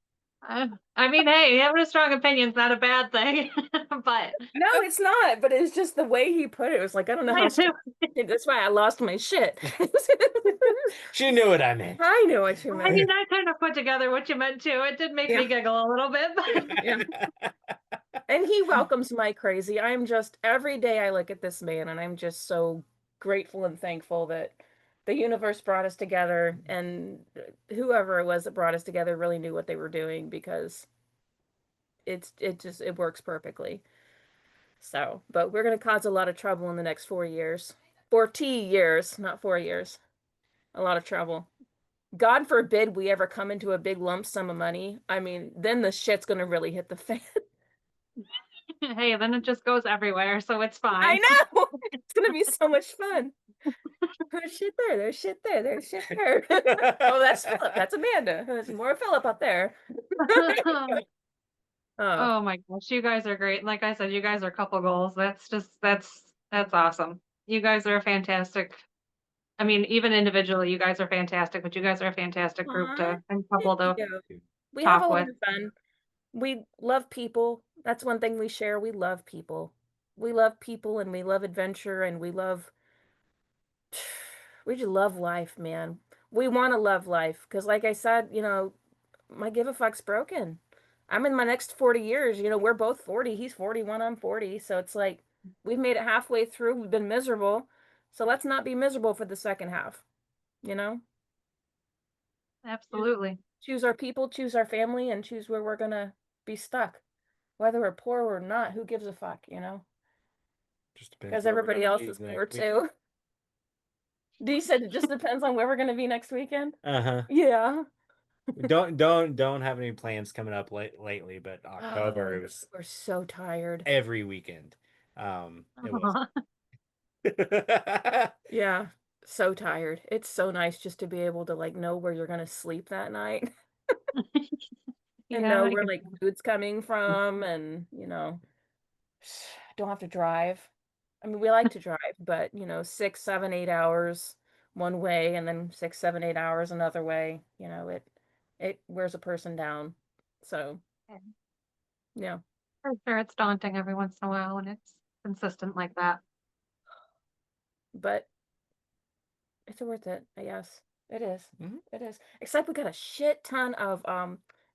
I mean, hey, having a strong opinion's not a bad thing, but No, it's not, but it's just the way he put it. It was like, I don't know how strong. That's why I lost my shit. She knew what I meant. I know what you I meant. mean, I kind of put together what you meant too. It did make Yeah. me giggle a little bit, but Yeah. And he welcomes my crazy. I'm just, every day I look at this man and I'm just so grateful and thankful that the universe brought us together, and whoever it was that brought us together really knew what they were doing, because it works perfectly. So, but we're going to cause a lot of trouble in the next 4 years. 40 years, not 4 years. A lot of trouble. God forbid we ever come into a big lump sum of money. I mean, then the shit's going to really hit the fan. hey, then it just goes everywhere, so it's fine. I know. It's going to be so much fun. There's shit there. There's shit there. There's shit there. Oh, that's Philip. That's Amanda. There's more Philip up there. Oh, Oh my gosh, you guys are great. Like I said, you guys are couple goals. That's awesome. You guys are fantastic. I mean, even individually, you guys are fantastic, but you guys are a fantastic group aw, and couple thank to you. We have a talk lot with. of fun. We love people. That's one thing we share. We love people. We love people and we love adventure and we just love life, man. We want to love life because, like I said, my give a fuck's broken. I'm in my next 40 years. We're both 40. He's 41, I'm 40. So it's like we've made it halfway through. We've been miserable. So let's not be miserable for the second half, you know? Choose, Absolutely. choose our people, choose our family, and choose where we're gonna be stuck. Whether we're poor or not, who gives a fuck, Just depends Because where we're everybody gonna else be is the poor next week. too. D said it just depends on where we're gonna be next weekend. Uh-huh. Yeah. Don't have any plans coming up lately, but October it Oh, was we're so tired. every weekend. It was. Aw. Yeah, so tired. It's so nice just to be able to know where you're gonna sleep that night and Yeah, know I where get food's coming from, and don't have to drive. I mean, we like to drive, but 6, 7, 8 hours one way and then 6, 7, 8 hours another way, it wears a person down. So, that. yeah, For sure, it's daunting every once in a while when it's consistent like that. but it's worth it, I guess. It is. Mhm. It is. Except we got a shit ton of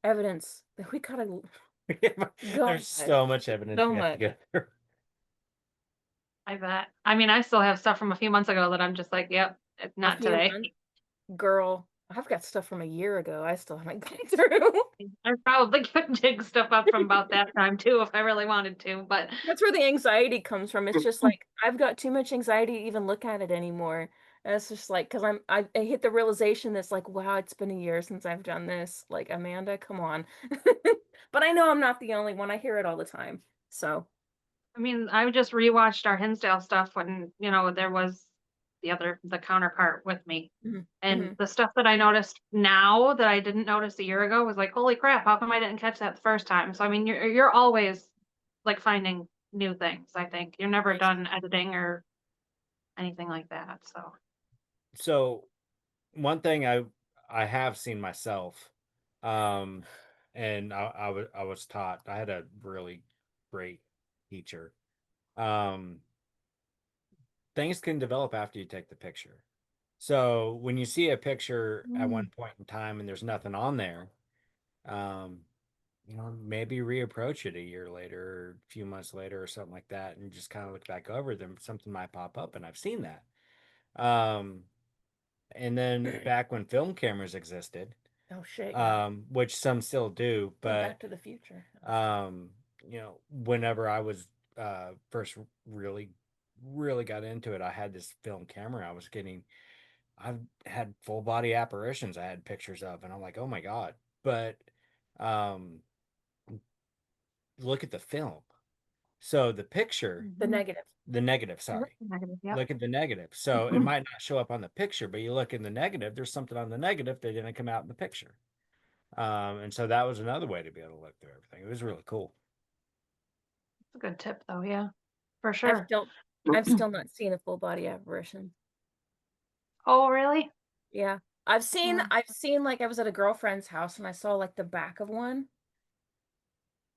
evidence that we gotta go. There's so much evidence So we have to much. go through. I bet. I mean, I still have stuff from a few months ago that I'm just like, yep, A not few today. months. Girl, I've got stuff from a year ago I still haven't gone through. I probably could dig stuff up from about that time too if I really wanted to, but That's where the anxiety comes from. It's just like I've got too much anxiety to even look at it anymore. And it's just like, because I hit the realization that's like, wow, it's been a year since I've done this. Like, Amanda, come on. But I know I'm not the only one. I hear it all the time. So, I mean, I just rewatched our Hinsdale stuff when, there was the counterpart with me. mhm, And mhm. the stuff that I noticed now that I didn't notice a year ago was like, holy crap, how come I didn't catch that the first time? So I mean, you're always like finding new things, I think. You're never Nice. done editing or anything like that. So So one thing I have seen myself, um, and I was taught, I had a really great teacher. Um, Things can develop after you take the picture. So when you see a picture at Mm, one point in time and there's nothing on there, um, maybe reapproach it a year later or a few months later or something like that, and just kind of look back over them. Something might pop up, and I've seen that. Um, and then back when film cameras existed, oh shit, yeah. which some still do, Oh, Back but to the Future. whenever I was first really really got into it, I had this film camera. I've had full body apparitions I had pictures of, and I'm like, oh my God. But um, look at the film. So the picture, The Mhm. negative. the negative, Look sorry. at the negative, yep. Look at the negative. So it might not show up on the picture, but you look in the negative, there's something on the negative that didn't come out in the picture. And so that was another way to be able to look through everything. It was really cool. It's a good tip though, yeah, for I've sure. still I've still not seen a full body apparition. Oh, really? Yeah. I've seen Mm. I've seen like I was at a girlfriend's house and I saw like the back of one,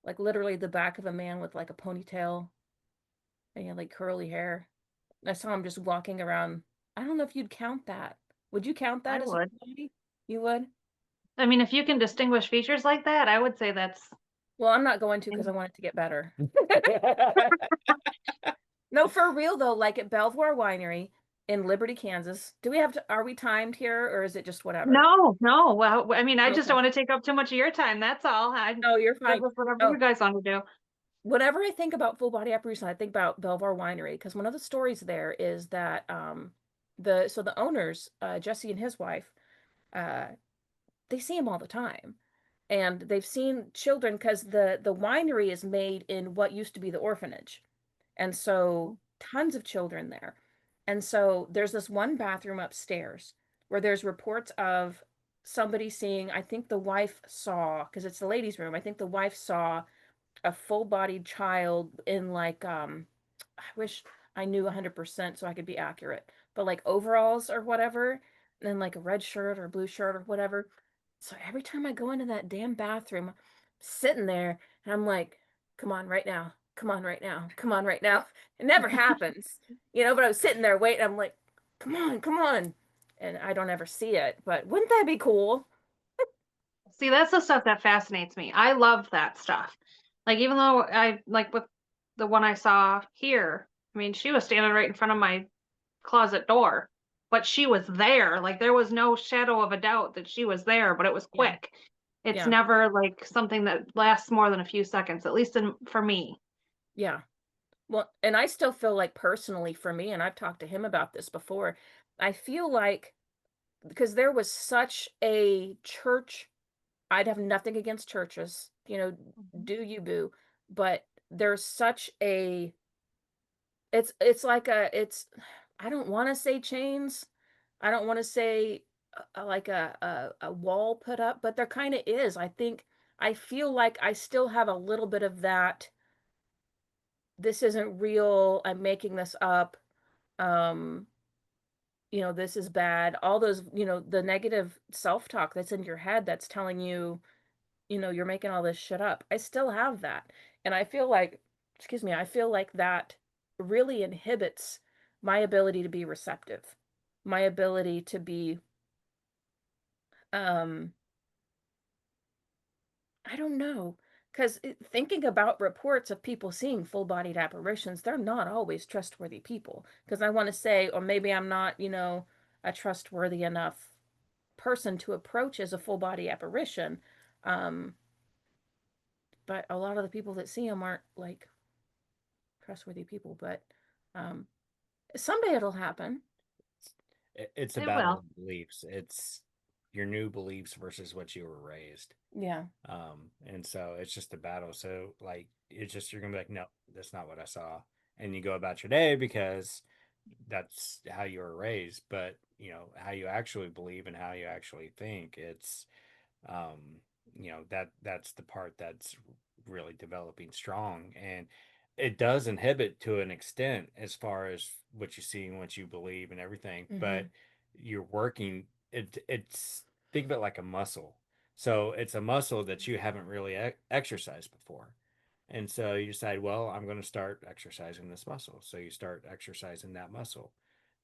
like literally the back of a man with like a ponytail and he had like curly hair. I saw him just walking around. I don't know if you'd count that. Would you count I that as a would. full body? You would? I mean, if you can distinguish features like that, I would say that's Well, I'm not going to because I want it to get better. No, for real though, like at Belvoir Winery in Liberty, Kansas. Are we timed here or is it just whatever? no, no. Well, I mean, I just Okay. don't want to take up too much of your time. That's all. I No, you're good fine. with whatever Oh, you guys want to do. whenever I think about full body apparition, I think about Belvoir Winery because one of the stories there is that the owners, Jesse and his wife, uh they see him all the time. And they've seen children because the winery is made in what used to be the orphanage. And so tons of children there. And so there's this one bathroom upstairs where there's reports of somebody seeing, I think the wife saw, because it's the ladies' room, I think the wife saw a full-bodied child in like I wish I knew 100% so I could be accurate, but like overalls or whatever, and then like a red shirt or blue shirt or whatever. So every time I go into that damn bathroom, I'm sitting there and I'm like, come on right now. Come on right now. Come on right now. It never happens, but I was sitting there waiting. I'm like, come on, come on. And I don't ever see it, but wouldn't that be cool? See, that's the stuff that fascinates me. I love that stuff. Like, even though I like with the one I saw here, I mean, she was standing right in front of my closet door, but she was there. Like, there was no shadow of a doubt that she was there, but it was Yeah. quick. It's Yeah. never like something that lasts more than a few seconds, at least for me. Yeah. Well, and I still feel like personally for me, and I've talked to him about this before, I feel like because there was such a church, I'd have nothing against churches, Mhm. do you boo, but there's such a it's like I don't want to say chains. I don't want to say like a wall put up, but there kind of is. I feel like I still have a little bit of that. This isn't real. I'm making this up. Um, this is bad. All those, the negative self-talk that's in your head that's telling you, you're making all this shit up. I still have that. And I feel like, excuse me, I feel like that really inhibits my ability to be receptive, my ability to be, um, I don't know. Because thinking about reports of people seeing full-bodied apparitions, they're not always trustworthy people. Because I want to say, or maybe I'm not, a trustworthy enough person to approach as a full-body apparition. Um, but a lot of the people that see them aren't like trustworthy people. But um, someday it'll happen. It's a It battle will. of beliefs. It's your new beliefs versus what you were raised. Yeah. And so it's just a battle. So like it's just you're gonna be like, no, that's not what I saw. And you go about your day because that's how you were raised. But how you actually believe and how you actually think, it's um that's the part that's really developing strong, and it does inhibit to an extent as far as what you see and what you believe and everything, but Hmm. you're working it's think of it like a muscle. So it's a muscle that you haven't really exercised before, and so you decide, well, I'm going to start exercising this muscle, so you start exercising that muscle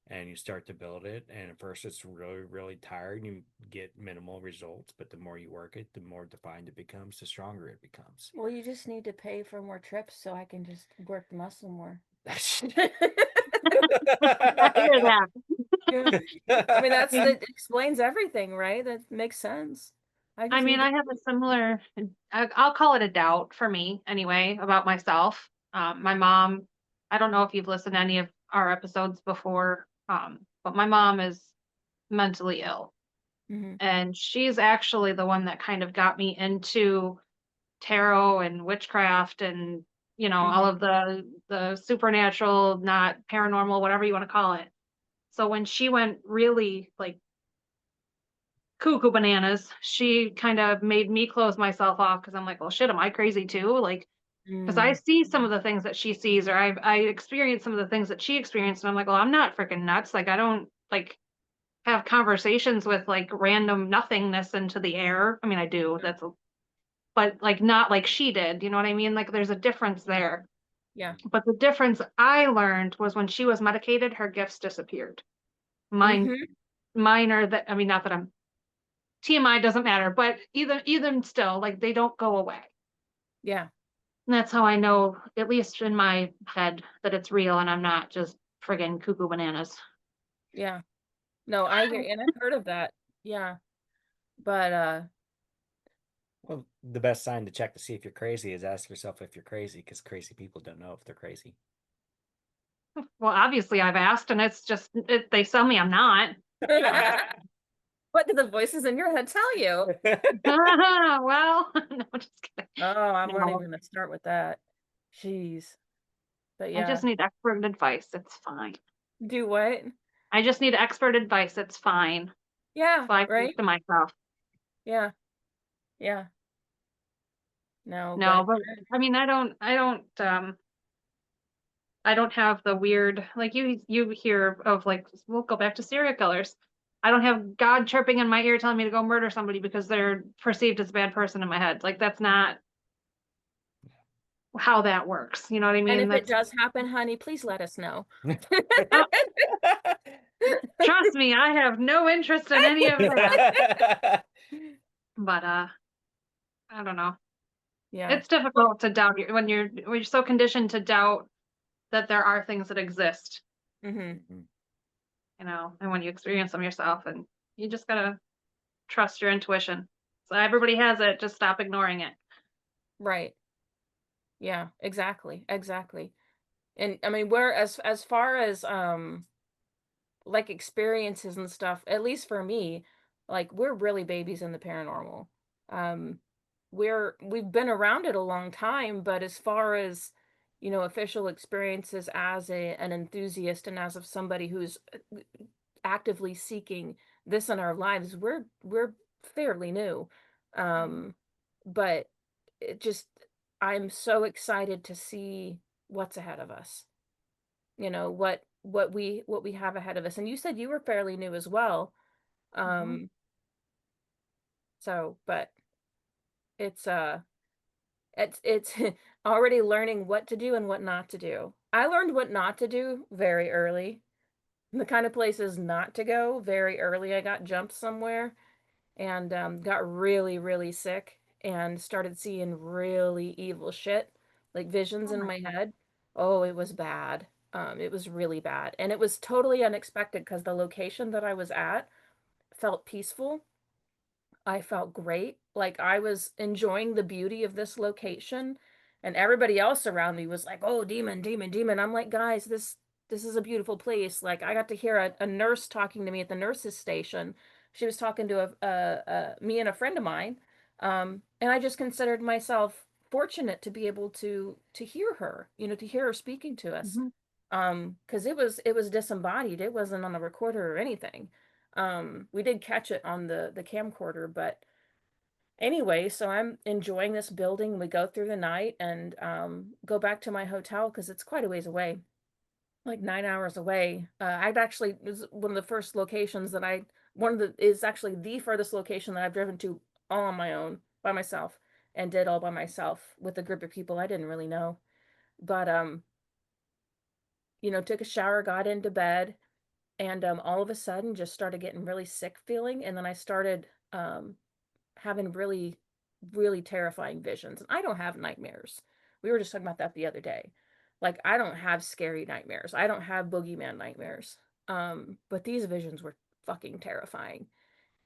and you start to build it. And at first, it's really, really tired. You get minimal results, but the more you work it, the more defined it becomes, the stronger it becomes. Well, you just need to pay for more trips so I can just work the muscle more. I hear that. Yeah. I mean, I mean, that explains everything, right? That makes sense. I I just mean, need to I have a similar, I'll call it a doubt for me anyway about myself. My mom, I don't know if you've listened to any of our episodes before, but my mom is mentally ill, Mhm. and she's actually the one that kind of got me into tarot and witchcraft and, all Mhm. of the supernatural, not paranormal, whatever you wanna call it. So when she went really, like, cuckoo bananas, she kind of made me close myself off because 'cause I'm like, "Well, shit, am I crazy too?" Like, because I Mm. see some of the things that she sees, or I experience some of the things that she experienced, and I'm like, "Well, I'm not freaking nuts." Like, I don't, like, have conversations with, like, random nothingness into the air. I mean, I do, but, like, not like she did, you know what I mean? Like, there's a difference Yeah. there. Yeah. But the difference I learned was when she was medicated, her gifts disappeared. Mine Mhm. mine are that, I mean, not that I'm TMI, doesn't matter, but even still, like, they don't go away. Yeah. And that's how I know, at least in my head, that it's real and I'm not just friggin' cuckoo bananas. Yeah. No, I hear, and I've heard of that. Yeah. But Well, the best sign to check to see if you're crazy is ask yourself if you're crazy, because crazy people don't know if they're crazy. Well, obviously I've asked, and it's just they tell me I'm not. what do the voices in your head tell you? Well, no, just kidding. Oh, I'm not No, even gonna start with that. Jeez. But I just yeah. need expert advice. It's fine. Do what? I just need expert advice. It's fine. Yeah, So I think right? to myself. Yeah. Yeah. No, No, but but I mean, I don't have the weird, like, you hear of, like, we'll go back to serial killers. I don't have God chirping in my ear telling me to go murder somebody because they're perceived as a bad person in my head. Like, that's not how that works. You know what I and mean? if it That's does happen, honey, please let us know. oh, trust me, I have no interest in any of that. But I don't know. Yeah. It's difficult to doubt when you're so conditioned to doubt that there are things that exist, Mhm. Mhm. and when you experience them yourself, and you just gotta trust your intuition. So everybody has it, just stop ignoring it. Right. Yeah, exactly. Exactly. And I mean, we're as far as like experiences and stuff, at least for me, like we're really babies in the paranormal. Um we've been around it a long time, but as far as official experiences as an enthusiast and as of somebody who's actively seeking this in our lives, we're fairly new. Mhm, Um but it just I'm so excited to see what's ahead of us. What we have ahead of us. And you said you were fairly new as well. mhm, Um but it's it's already learning what to do and what not to do. I learned what not to do very early. The kind of places not to go very early. I got jumped somewhere and got really, really sick and started seeing really evil shit, like visions oh in my my god. head. Oh, it was bad. It was really bad. And it was totally unexpected because the location that I was at felt peaceful. I felt great. Like I was enjoying the beauty of this location, and everybody else around me was like, "Oh, demon, demon, demon." I'm like, "Guys, this is a beautiful place." Like I got to hear a nurse talking to me at the nurse's station. She was talking to me and a friend of mine, and I just considered myself fortunate to be able to hear her, to hear her speaking to us. Mhm, Because it was disembodied. It wasn't on the recorder or anything. We did catch it on the camcorder, but anyway, so I'm enjoying this building. We go through the night and go back to my hotel because it's quite a ways away, like 9 hours away. I'd actually it was one of the first locations that I one of the is actually the furthest location that I've driven to all on my own by myself and did all by myself with a group of people I didn't really know. But took a shower, got into bed, and all of a sudden just started getting really sick feeling, and then I started having really, really terrifying visions. And I don't have nightmares. We were just talking about that the other day. Like I don't have scary nightmares. I don't have boogeyman nightmares. But these visions were fucking terrifying.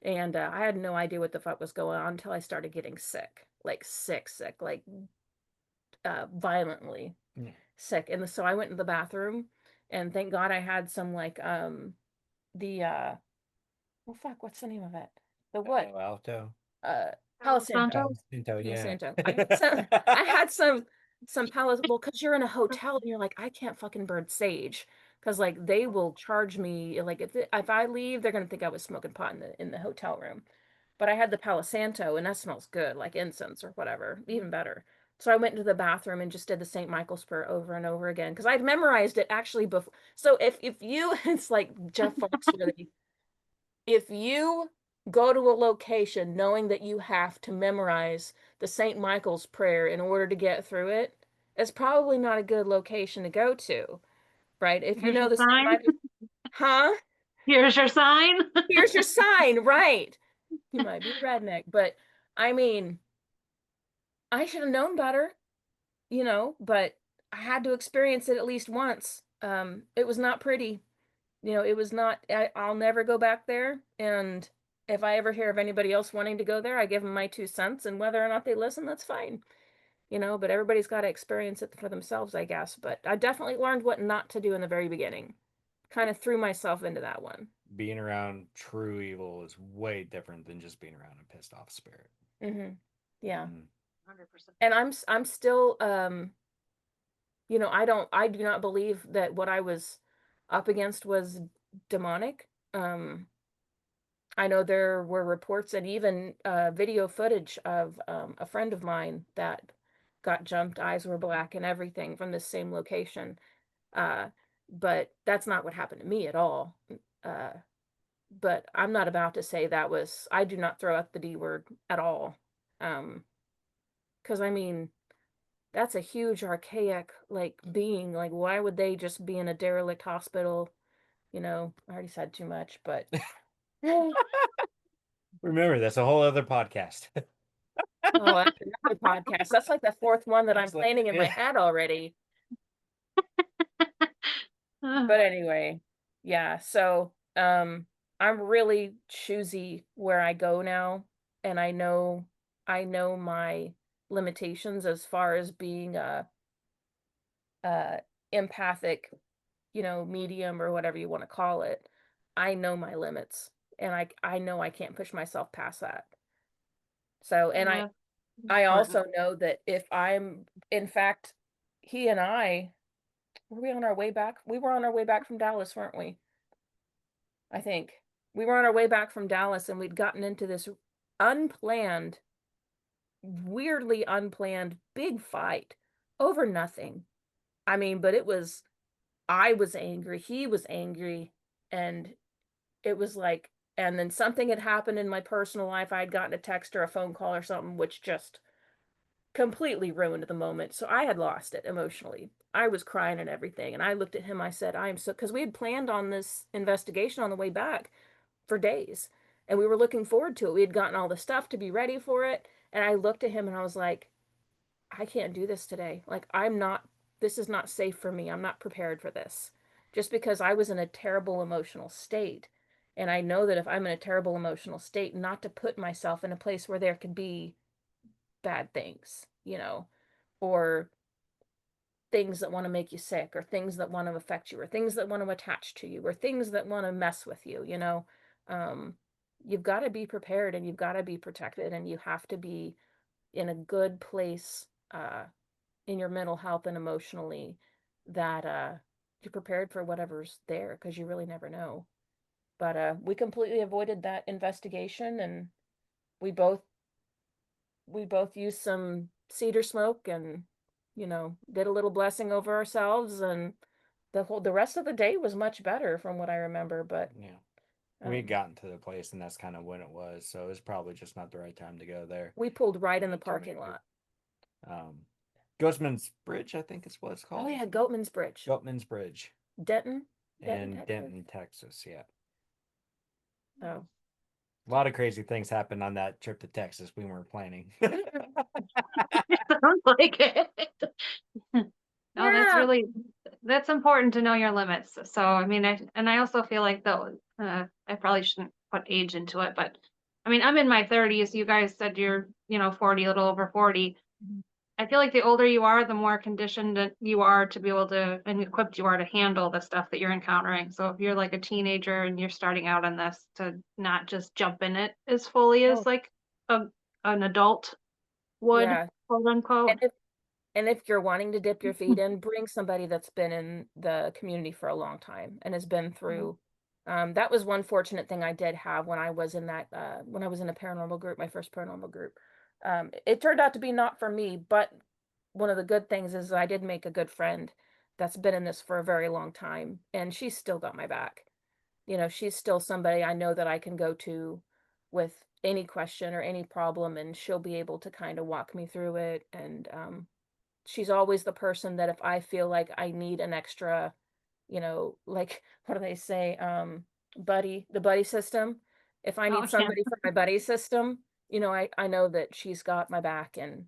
And I had no idea what the fuck was going on until I started getting sick. Like sick, sick, like violently Yeah. sick. And so I went in the bathroom And thank God I had some like the oh fuck, what's the name of it? The what? Palo Alto. Uh Palo Palo Santo. Santo? Palo Santo, Palo yeah. Santo. I had some Palo, well, because you're in a hotel and you're like, I can't fucking burn sage. Because like they will charge me like if I leave, they're gonna think I was smoking pot in the hotel room. But I had the Palo Santo and that smells good, like incense or whatever, even better. So I went into the bathroom and just did the St. Michael's prayer over and over again because I'd memorized it actually before. So if you, it's like Jeff Foxworthy, if you go to a location knowing that you have to memorize the St. Michael's prayer in order to get through it, it's probably not a good location to go to, right? If you Here's know your the St. sign. Michael's, huh? Here's your sign. Here's your sign, right? You might be a redneck, but I mean, I should have known better, but I had to experience it at least once. It was not pretty. It was not, I'll never go back there. And if I ever hear of anybody else wanting to go there, I give them my 2 cents, and whether or not they listen, that's fine. But everybody's got to experience it for themselves, I guess. But I definitely learned what not to do in the very beginning. Kind of threw myself into that one. Being around true evil is way different than just being around a pissed off spirit. Mm-hmm. Yeah. 100%. And I'm still, I do not believe that what I was up against was demonic. I know there were reports and even video footage of a friend of mine that got jumped, eyes were black and everything from this same location. Uh, but that's not what happened to me at all. Uh, but I'm not about to say I do not throw out the D word at all. Because I mean, that's a huge archaic like being. Like, why would they just be in a derelict hospital? I already said too much, but Remember, that's a whole other podcast. oh, that's another podcast. That's like the fourth one that I'm It's like, planning in my head already. But anyway, yeah, so I'm really choosy where I go now, and I know my limitations as far as being a empathic, medium or whatever you want to call it. I know my limits, and I know I can't push myself past that. So, and I Yeah, I important. also know that if I'm, in fact, he and I, were we on our way back? We were on our way back from Dallas, weren't we? I think. We were on our way back from Dallas and we'd gotten into this unplanned, weirdly unplanned big fight over nothing. I mean, but I was angry, he was angry, and it was like, and then something had happened in my personal life. I'd gotten a text or a phone call or something, which just completely ruined the moment. So I had lost it emotionally. I was crying and everything. And I looked at him, I said, I am so, because we had planned on this investigation on the way back for days and we were looking forward to it. We had gotten all the stuff to be ready for it. And I looked at him and I was like, I can't do this today. Like, this is not safe for me. I'm not prepared for this. Just because I was in a terrible emotional state. And I know that if I'm in a terrible emotional state, not to put myself in a place where there could be bad things, or things that want to make you sick, or things that want to affect you, or things that want to attach to you, or things that want to mess with you. Um, you've got to be prepared and you've got to be protected and you have to be in a good place in your mental health and emotionally that you're prepared for whatever's there because you really never know. But we completely avoided that investigation and we both we both used some cedar smoke and did a little blessing over ourselves, and the rest of the day was much better from what I remember. But Yeah. We had gotten to the place, and that's kind of when it was. So it was probably just not the right time to go there. we pulled right in the parking lot. Ghostman's Bridge, I think is what it's called. Oh yeah, Goatman's Bridge. Goatman's Bridge. Denton, In Texas. Denton, Texas. Yeah. Oh, A lot of crazy things happened on that trip to Texas we weren't planning. Sounds like it. No, yeah. that's important to know your limits. So, I mean, I also feel like though, I probably shouldn't put age into it, but I mean, I'm in my 30s. You guys said you're, 40, a little over 40. I feel like the older you are, the more conditioned that you are to be able to and equipped you are to handle the stuff that you're encountering. So if you're like a teenager and you're starting out in this, to not just jump in it as fully Oh, as like a an adult would, yeah. quote And unquote. if you're wanting to dip your feet in, bring somebody that's been in the community for a long time and has been through. That was one fortunate thing I did have when I was in that when I was in a paranormal group, my first paranormal group. It turned out to be not for me, but one of the good things is I did make a good friend that's been in this for a very long time, and she's still got my back. You know, she's still somebody I know that I can go to with any question or any problem, and she'll be able to kind of walk me through it. And she's always the person that if I feel like I need an extra, like what do they say? The buddy system. If I Oh need yeah. somebody for my buddy system, I know that she's got my back. And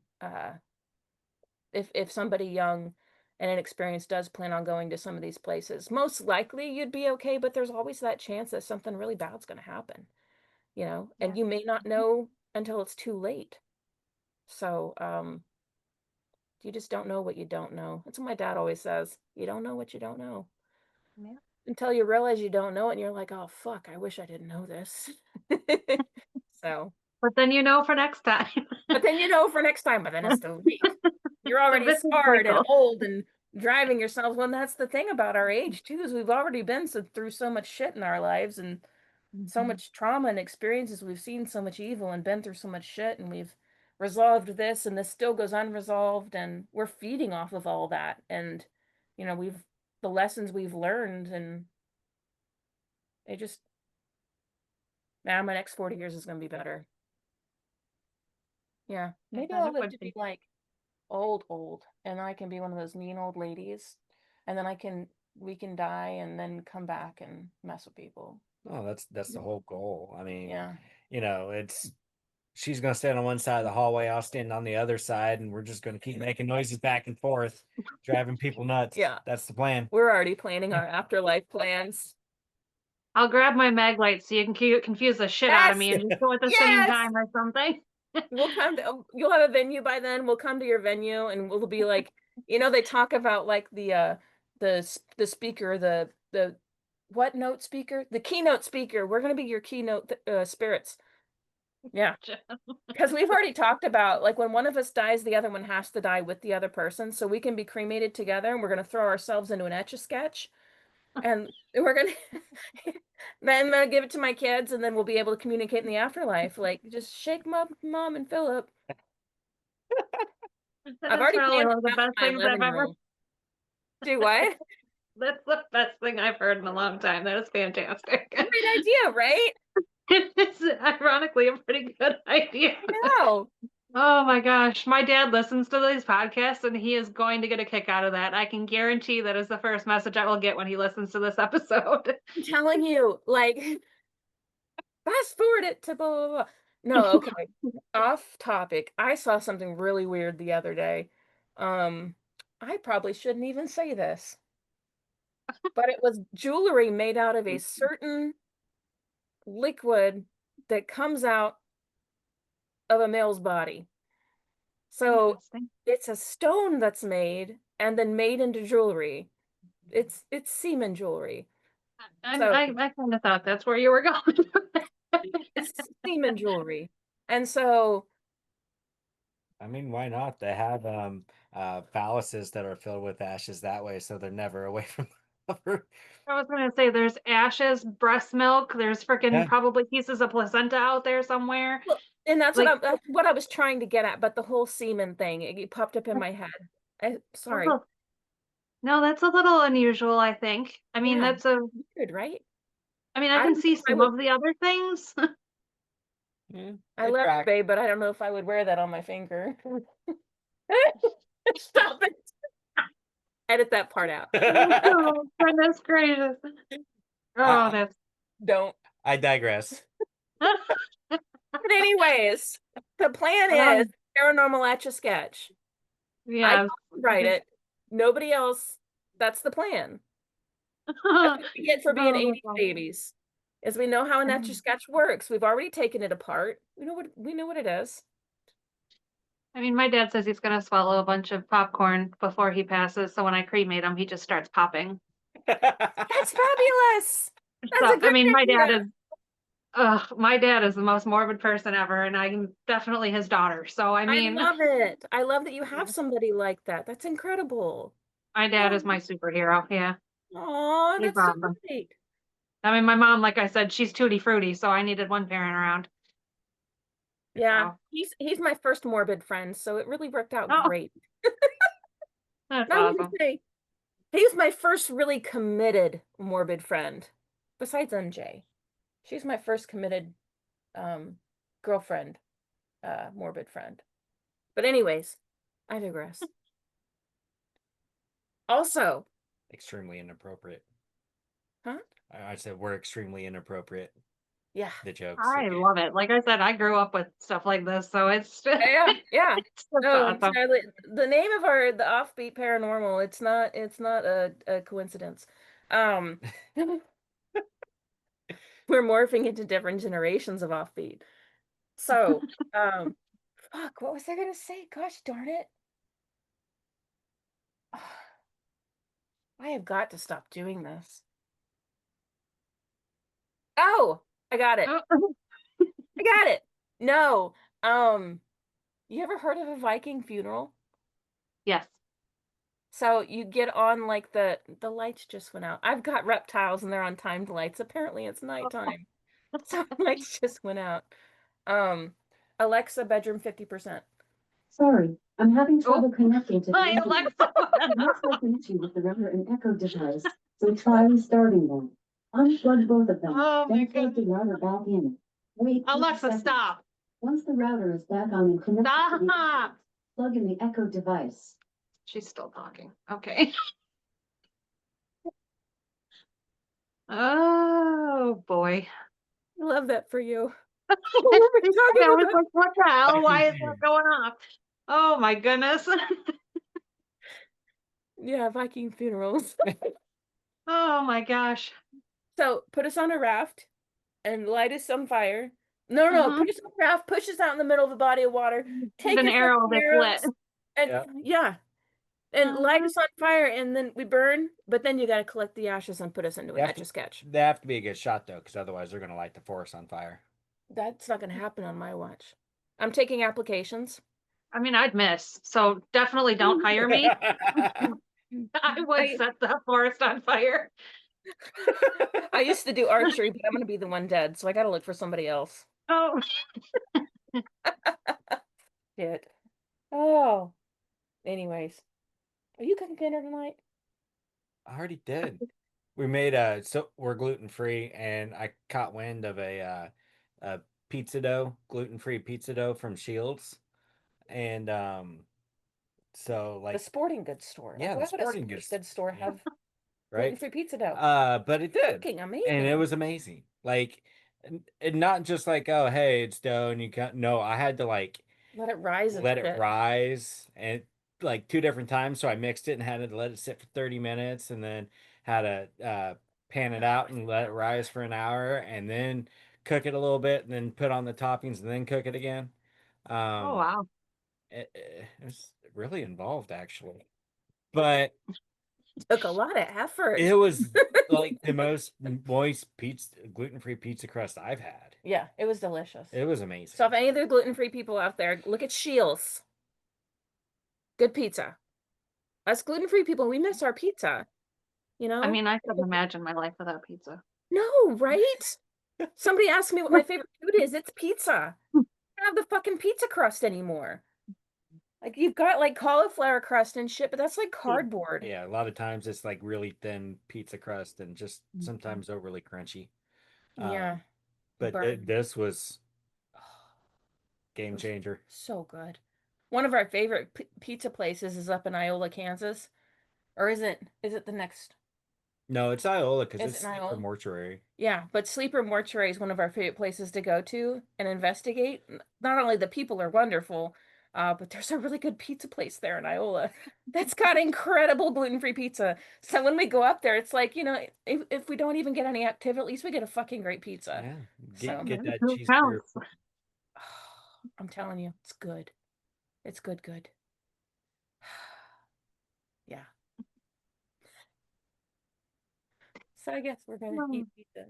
if somebody young and inexperienced does plan on going to some of these places, most likely you'd be okay, but there's always that chance that something really bad's going to happen, Yeah. and you may not know until it's too late. So, you just don't know what you don't know. That's what my dad always says. You don't know what you don't know Yeah. until you realize you don't know it, and you're like, "Oh, fuck, I wish I didn't know this." So, But then you know for next time. but then for next time, but then it's too late. You're It's a already vicious scarred and cycle. old and driving yourself. Well, that's the thing about our age too, is we've already been through so much shit in our lives, and so Mhm. much trauma and experiences. We've seen so much evil and been through so much shit, and we've resolved this, and this still goes unresolved, and we're feeding off of all that. And we've the lessons we've learned, and it just now my next 40 years is going to be better. Yeah, I maybe bet I'll it live would to be be. like old, and I can be one of those mean old ladies, and then we can die and then come back and mess with people. Oh, that's the whole goal. I mean, Yeah. it's she's gonna stand on one side of the hallway, I'll stand on the other side, and we're just gonna keep making noises back and forth, driving people nuts. Yeah. That's the plan. We're already planning our afterlife plans. I'll grab my mag light so you can confuse the shit out of Yes. me and just go at the same Yes. time or something. We'll come to, you'll have a venue by then. We'll come to your venue, and we'll be like, they talk about like the speaker, the what note speaker? The keynote speaker. We're going to be your keynote spirits. Yeah. Because we've already talked about, like, when one of us dies, the other one has to die with the other person, so we can be cremated together, and we're going to throw ourselves into an Etch-a-Sketch, and we're going to then give it to my kids, and then we'll be able to communicate in the afterlife. Like, just shake mom and Philip. I've That's already probably planned one of the that best for my things I've living ever. room. Do what? That's the best thing I've heard in a long time. That is fantastic. Great idea, right? It's ironically a pretty good idea. No. Oh my gosh. My dad listens to these podcasts and he is going to get a kick out of that. I can guarantee that is the first message I will get when he listens to this episode. I'm telling you, like, fast forward it to blah, blah, blah. No, okay. Off topic. I saw something really weird the other day. Um, I probably shouldn't even say this, but it was jewelry made out of a certain liquid that comes out of a male's body. So Interesting. it's a stone that's made and then made into jewelry. It's semen jewelry. So I kind of thought that's where you were going. it's semen jewelry. And so I mean, why not? They have phalluses that are filled with ashes that way, so they're never away from the cover. I was gonna say there's ashes, breast milk, there's freaking Yeah. probably pieces of placenta out there somewhere. well, and Like that's what I was trying to get at, but the whole semen thing, it popped up in that's my head. that's Sorry. no, that's a little unusual, I think. I mean, Yeah. that's a Weird, right? I mean, I I can don't know see if I some would of the other things. Yeah, I they love you, track. babe, but I don't know if I would wear that on my finger. Stop it. Edit that part out. Oh, goodness gracious. Oh, I, that's Don't. I digress. But anyways, the plan is um, paranormal etch a sketch. I yeah. don't write it. Nobody else. That's the plan. That's what we get for being Oh, 80s babies. Is we know how an etch a God. sketch works. We've already taken it apart. We know what it is. I mean, my dad says he's gonna swallow a bunch of popcorn before he passes, so when I cremate him, he just starts popping. That's fabulous. That's So, a I great mean, idea. my dad is the most morbid person ever, and I'm definitely his daughter. So, I I mean, love it. I love that you have somebody like that. That's incredible. my dad is my superhero. Yeah. Oh, He's that's so awesome. great. I mean, my mom, like I said, she's tutti frutti, so I needed one parent around. Yeah, So, he's my first morbid friend, so it really worked out oh, great. that's I wouldn't awesome. say he was my first really committed morbid friend, besides MJ. She's my first committed um girlfriend, morbid friend. But anyways, I digress. Also, Extremely inappropriate. huh? I said we're extremely inappropriate. Yeah. The jokes. I love it. Like I said, I grew up with stuff like this, so it's Yeah, yeah. it's just No, awesome. entirely. The name of the Offbeat Paranormal, it's not a coincidence. Um we're morphing into different generations of Offbeat. So, um fuck, what was I gonna say? Gosh darn it. I have got to stop doing this. Oh, I got it. Oh, I got it. No. Um, you ever heard of a Viking funeral? yes. So you get on like the lights just went out. I've got reptiles and they're on timed lights. Apparently it's nighttime. So lights just went out. Um, Alexa, bedroom 50%. Sorry, I'm having Oh, trouble connecting to the my internet. Alexa. It looks like an issue with the router and Echo device, so try restarting them. Unplug both of them, Oh my then plug the goodness. router back in. Wait 30 Alexa, seconds. stop. Once the router is back on and connected to the Stop. plug in the Echo device. She's still talking. Okay. Oh boy. I love that for you. What were we I talking was about? like, what the hell? Why is that going off? Oh my goodness. Yeah, Viking funerals. Oh my gosh. So put us on a raft and light us on fire. No, no, no, Hmm. put us on a raft, push us out in the middle of a body of water, Shoot take an your arrow fucking that's lit. arrows, and Yeah. yeah, and light Uh-huh. us on fire, and then we burn. But then you got to collect the ashes and put us into They an have etch a to, sketch. they have to be a good shot though, because otherwise they're gonna light the forest on fire. That's not going to happen on my watch. I'm taking applications. I mean, I'd miss. So definitely don't hire me. I would I set the forest on fire. I used to do archery, but I'm going to be the one dead, so I got to look for somebody else. Oh, Shit. Oh. Anyways, are you cooking dinner tonight? I already did. We made so we're gluten free, and I caught wind of a pizza dough, gluten-free pizza dough from Shields. And so The like, sporting goods store. Like, yeah, the why would a sporting sporting goods, goods store yeah, have right. gluten-free pizza dough? But it did, Fucking and it amazing. was amazing. Like, and not just like, oh, hey, it's dough and you can't. No, I had to like Let it rise and let it shit. rise, and like two different times. So I mixed it and had to let it sit for 30 minutes, and then had to pan it out and let it rise for an hour, and then cook it a little bit, and then put on the toppings, and then cook it again. oh Um, wow. it was really involved actually, but Took a lot of it effort. was like the most moist pizza, gluten-free pizza crust I've had. Yeah, it was delicious. It was amazing. So if any of the gluten-free people out there, look at Shields. Good pizza. Us gluten-free people, we miss our pizza, you I know? mean, I couldn't imagine my life without pizza. No, right? Somebody asked me what my favorite food is. It's pizza. I don't have the fucking pizza crust anymore. Like you've got like cauliflower crust and shit, but that's like cardboard. Yeah, a lot of times it's like really thin pizza crust and just Mhm. sometimes overly crunchy. Yeah, But burn. this was It game was changer. so good. One of our favorite pizza places is up in Iola, Kansas. Or is it the next? No, it's Iola because Is it's it in Sleeper Iola? Mortuary. Yeah, but Sleeper Mortuary is one of our favorite places to go to and investigate. Not only the people are wonderful, but there's a really good pizza place there in Iola that's got incredible gluten-free pizza. So when we go up there, it's like, if we don't even get any activity, at least we get a fucking great pizza. Yeah, So get that Who cheeseburger. counts? I'm telling you, it's good. It's good, good. Yeah. So I guess we're gonna eat pizza.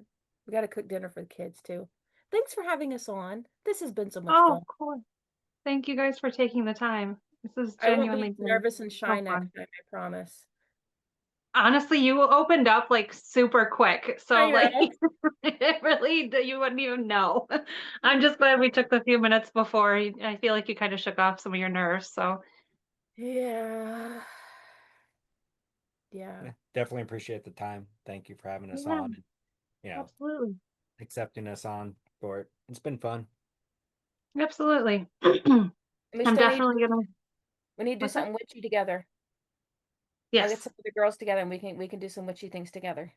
We gotta cook dinner for the kids too. Thanks for having us on. This has been so much Oh, fun. cool. Thank you guys for taking the time. This has I won't genuinely be been nervous and shy so next fun. time, I promise. Honestly, you opened up like super quick. So I like know. it really you wouldn't even know. I'm just glad we took the few minutes before. I feel like you kind of shook off some of your nerves. So Yeah. Yeah, Yeah. definitely appreciate the time. Thank you for having us yeah, on and, you know, absolutely. accepting us on for it. It's been fun. Absolutely. And we I'm still need definitely gonna we need to do what's that? something witchy together. I'll get Yes, some of the girls together and we can do some witchy things together.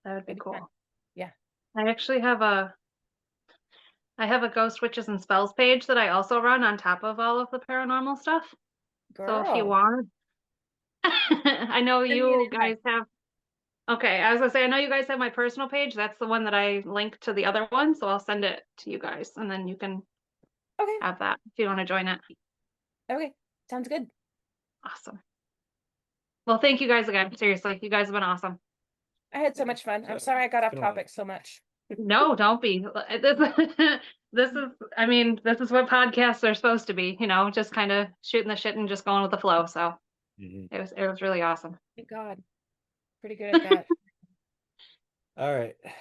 that would be It'd be fun. cool. Yeah. I actually have a ghost witches and spells page that I also run on top of all of the paranormal stuff. So if you Girl. want, I know Send me an you invite. guys have. Okay, I was gonna say I know you guys have my personal page. That's the one that I link to the other one, so I'll send it to you guys, and then you can Okay. have that if you want to join it. Okay. Sounds good. Awesome. Well, thank you guys again. Seriously, you guys have been awesome. I had so much fun. I'm sorry I got It's off been a lot. topic so much. No, don't be. This is, I mean, this is what podcasts are supposed to be, just kind of shooting the shit and just going with the flow. So Mhm. it was really awesome. Thank God. Pretty good at that. All right. It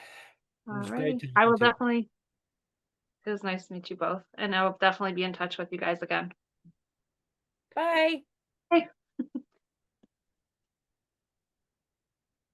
All was great right. I talking will to you. definitely, it was nice to meet you both, and I will definitely be in touch with you guys again. Bye.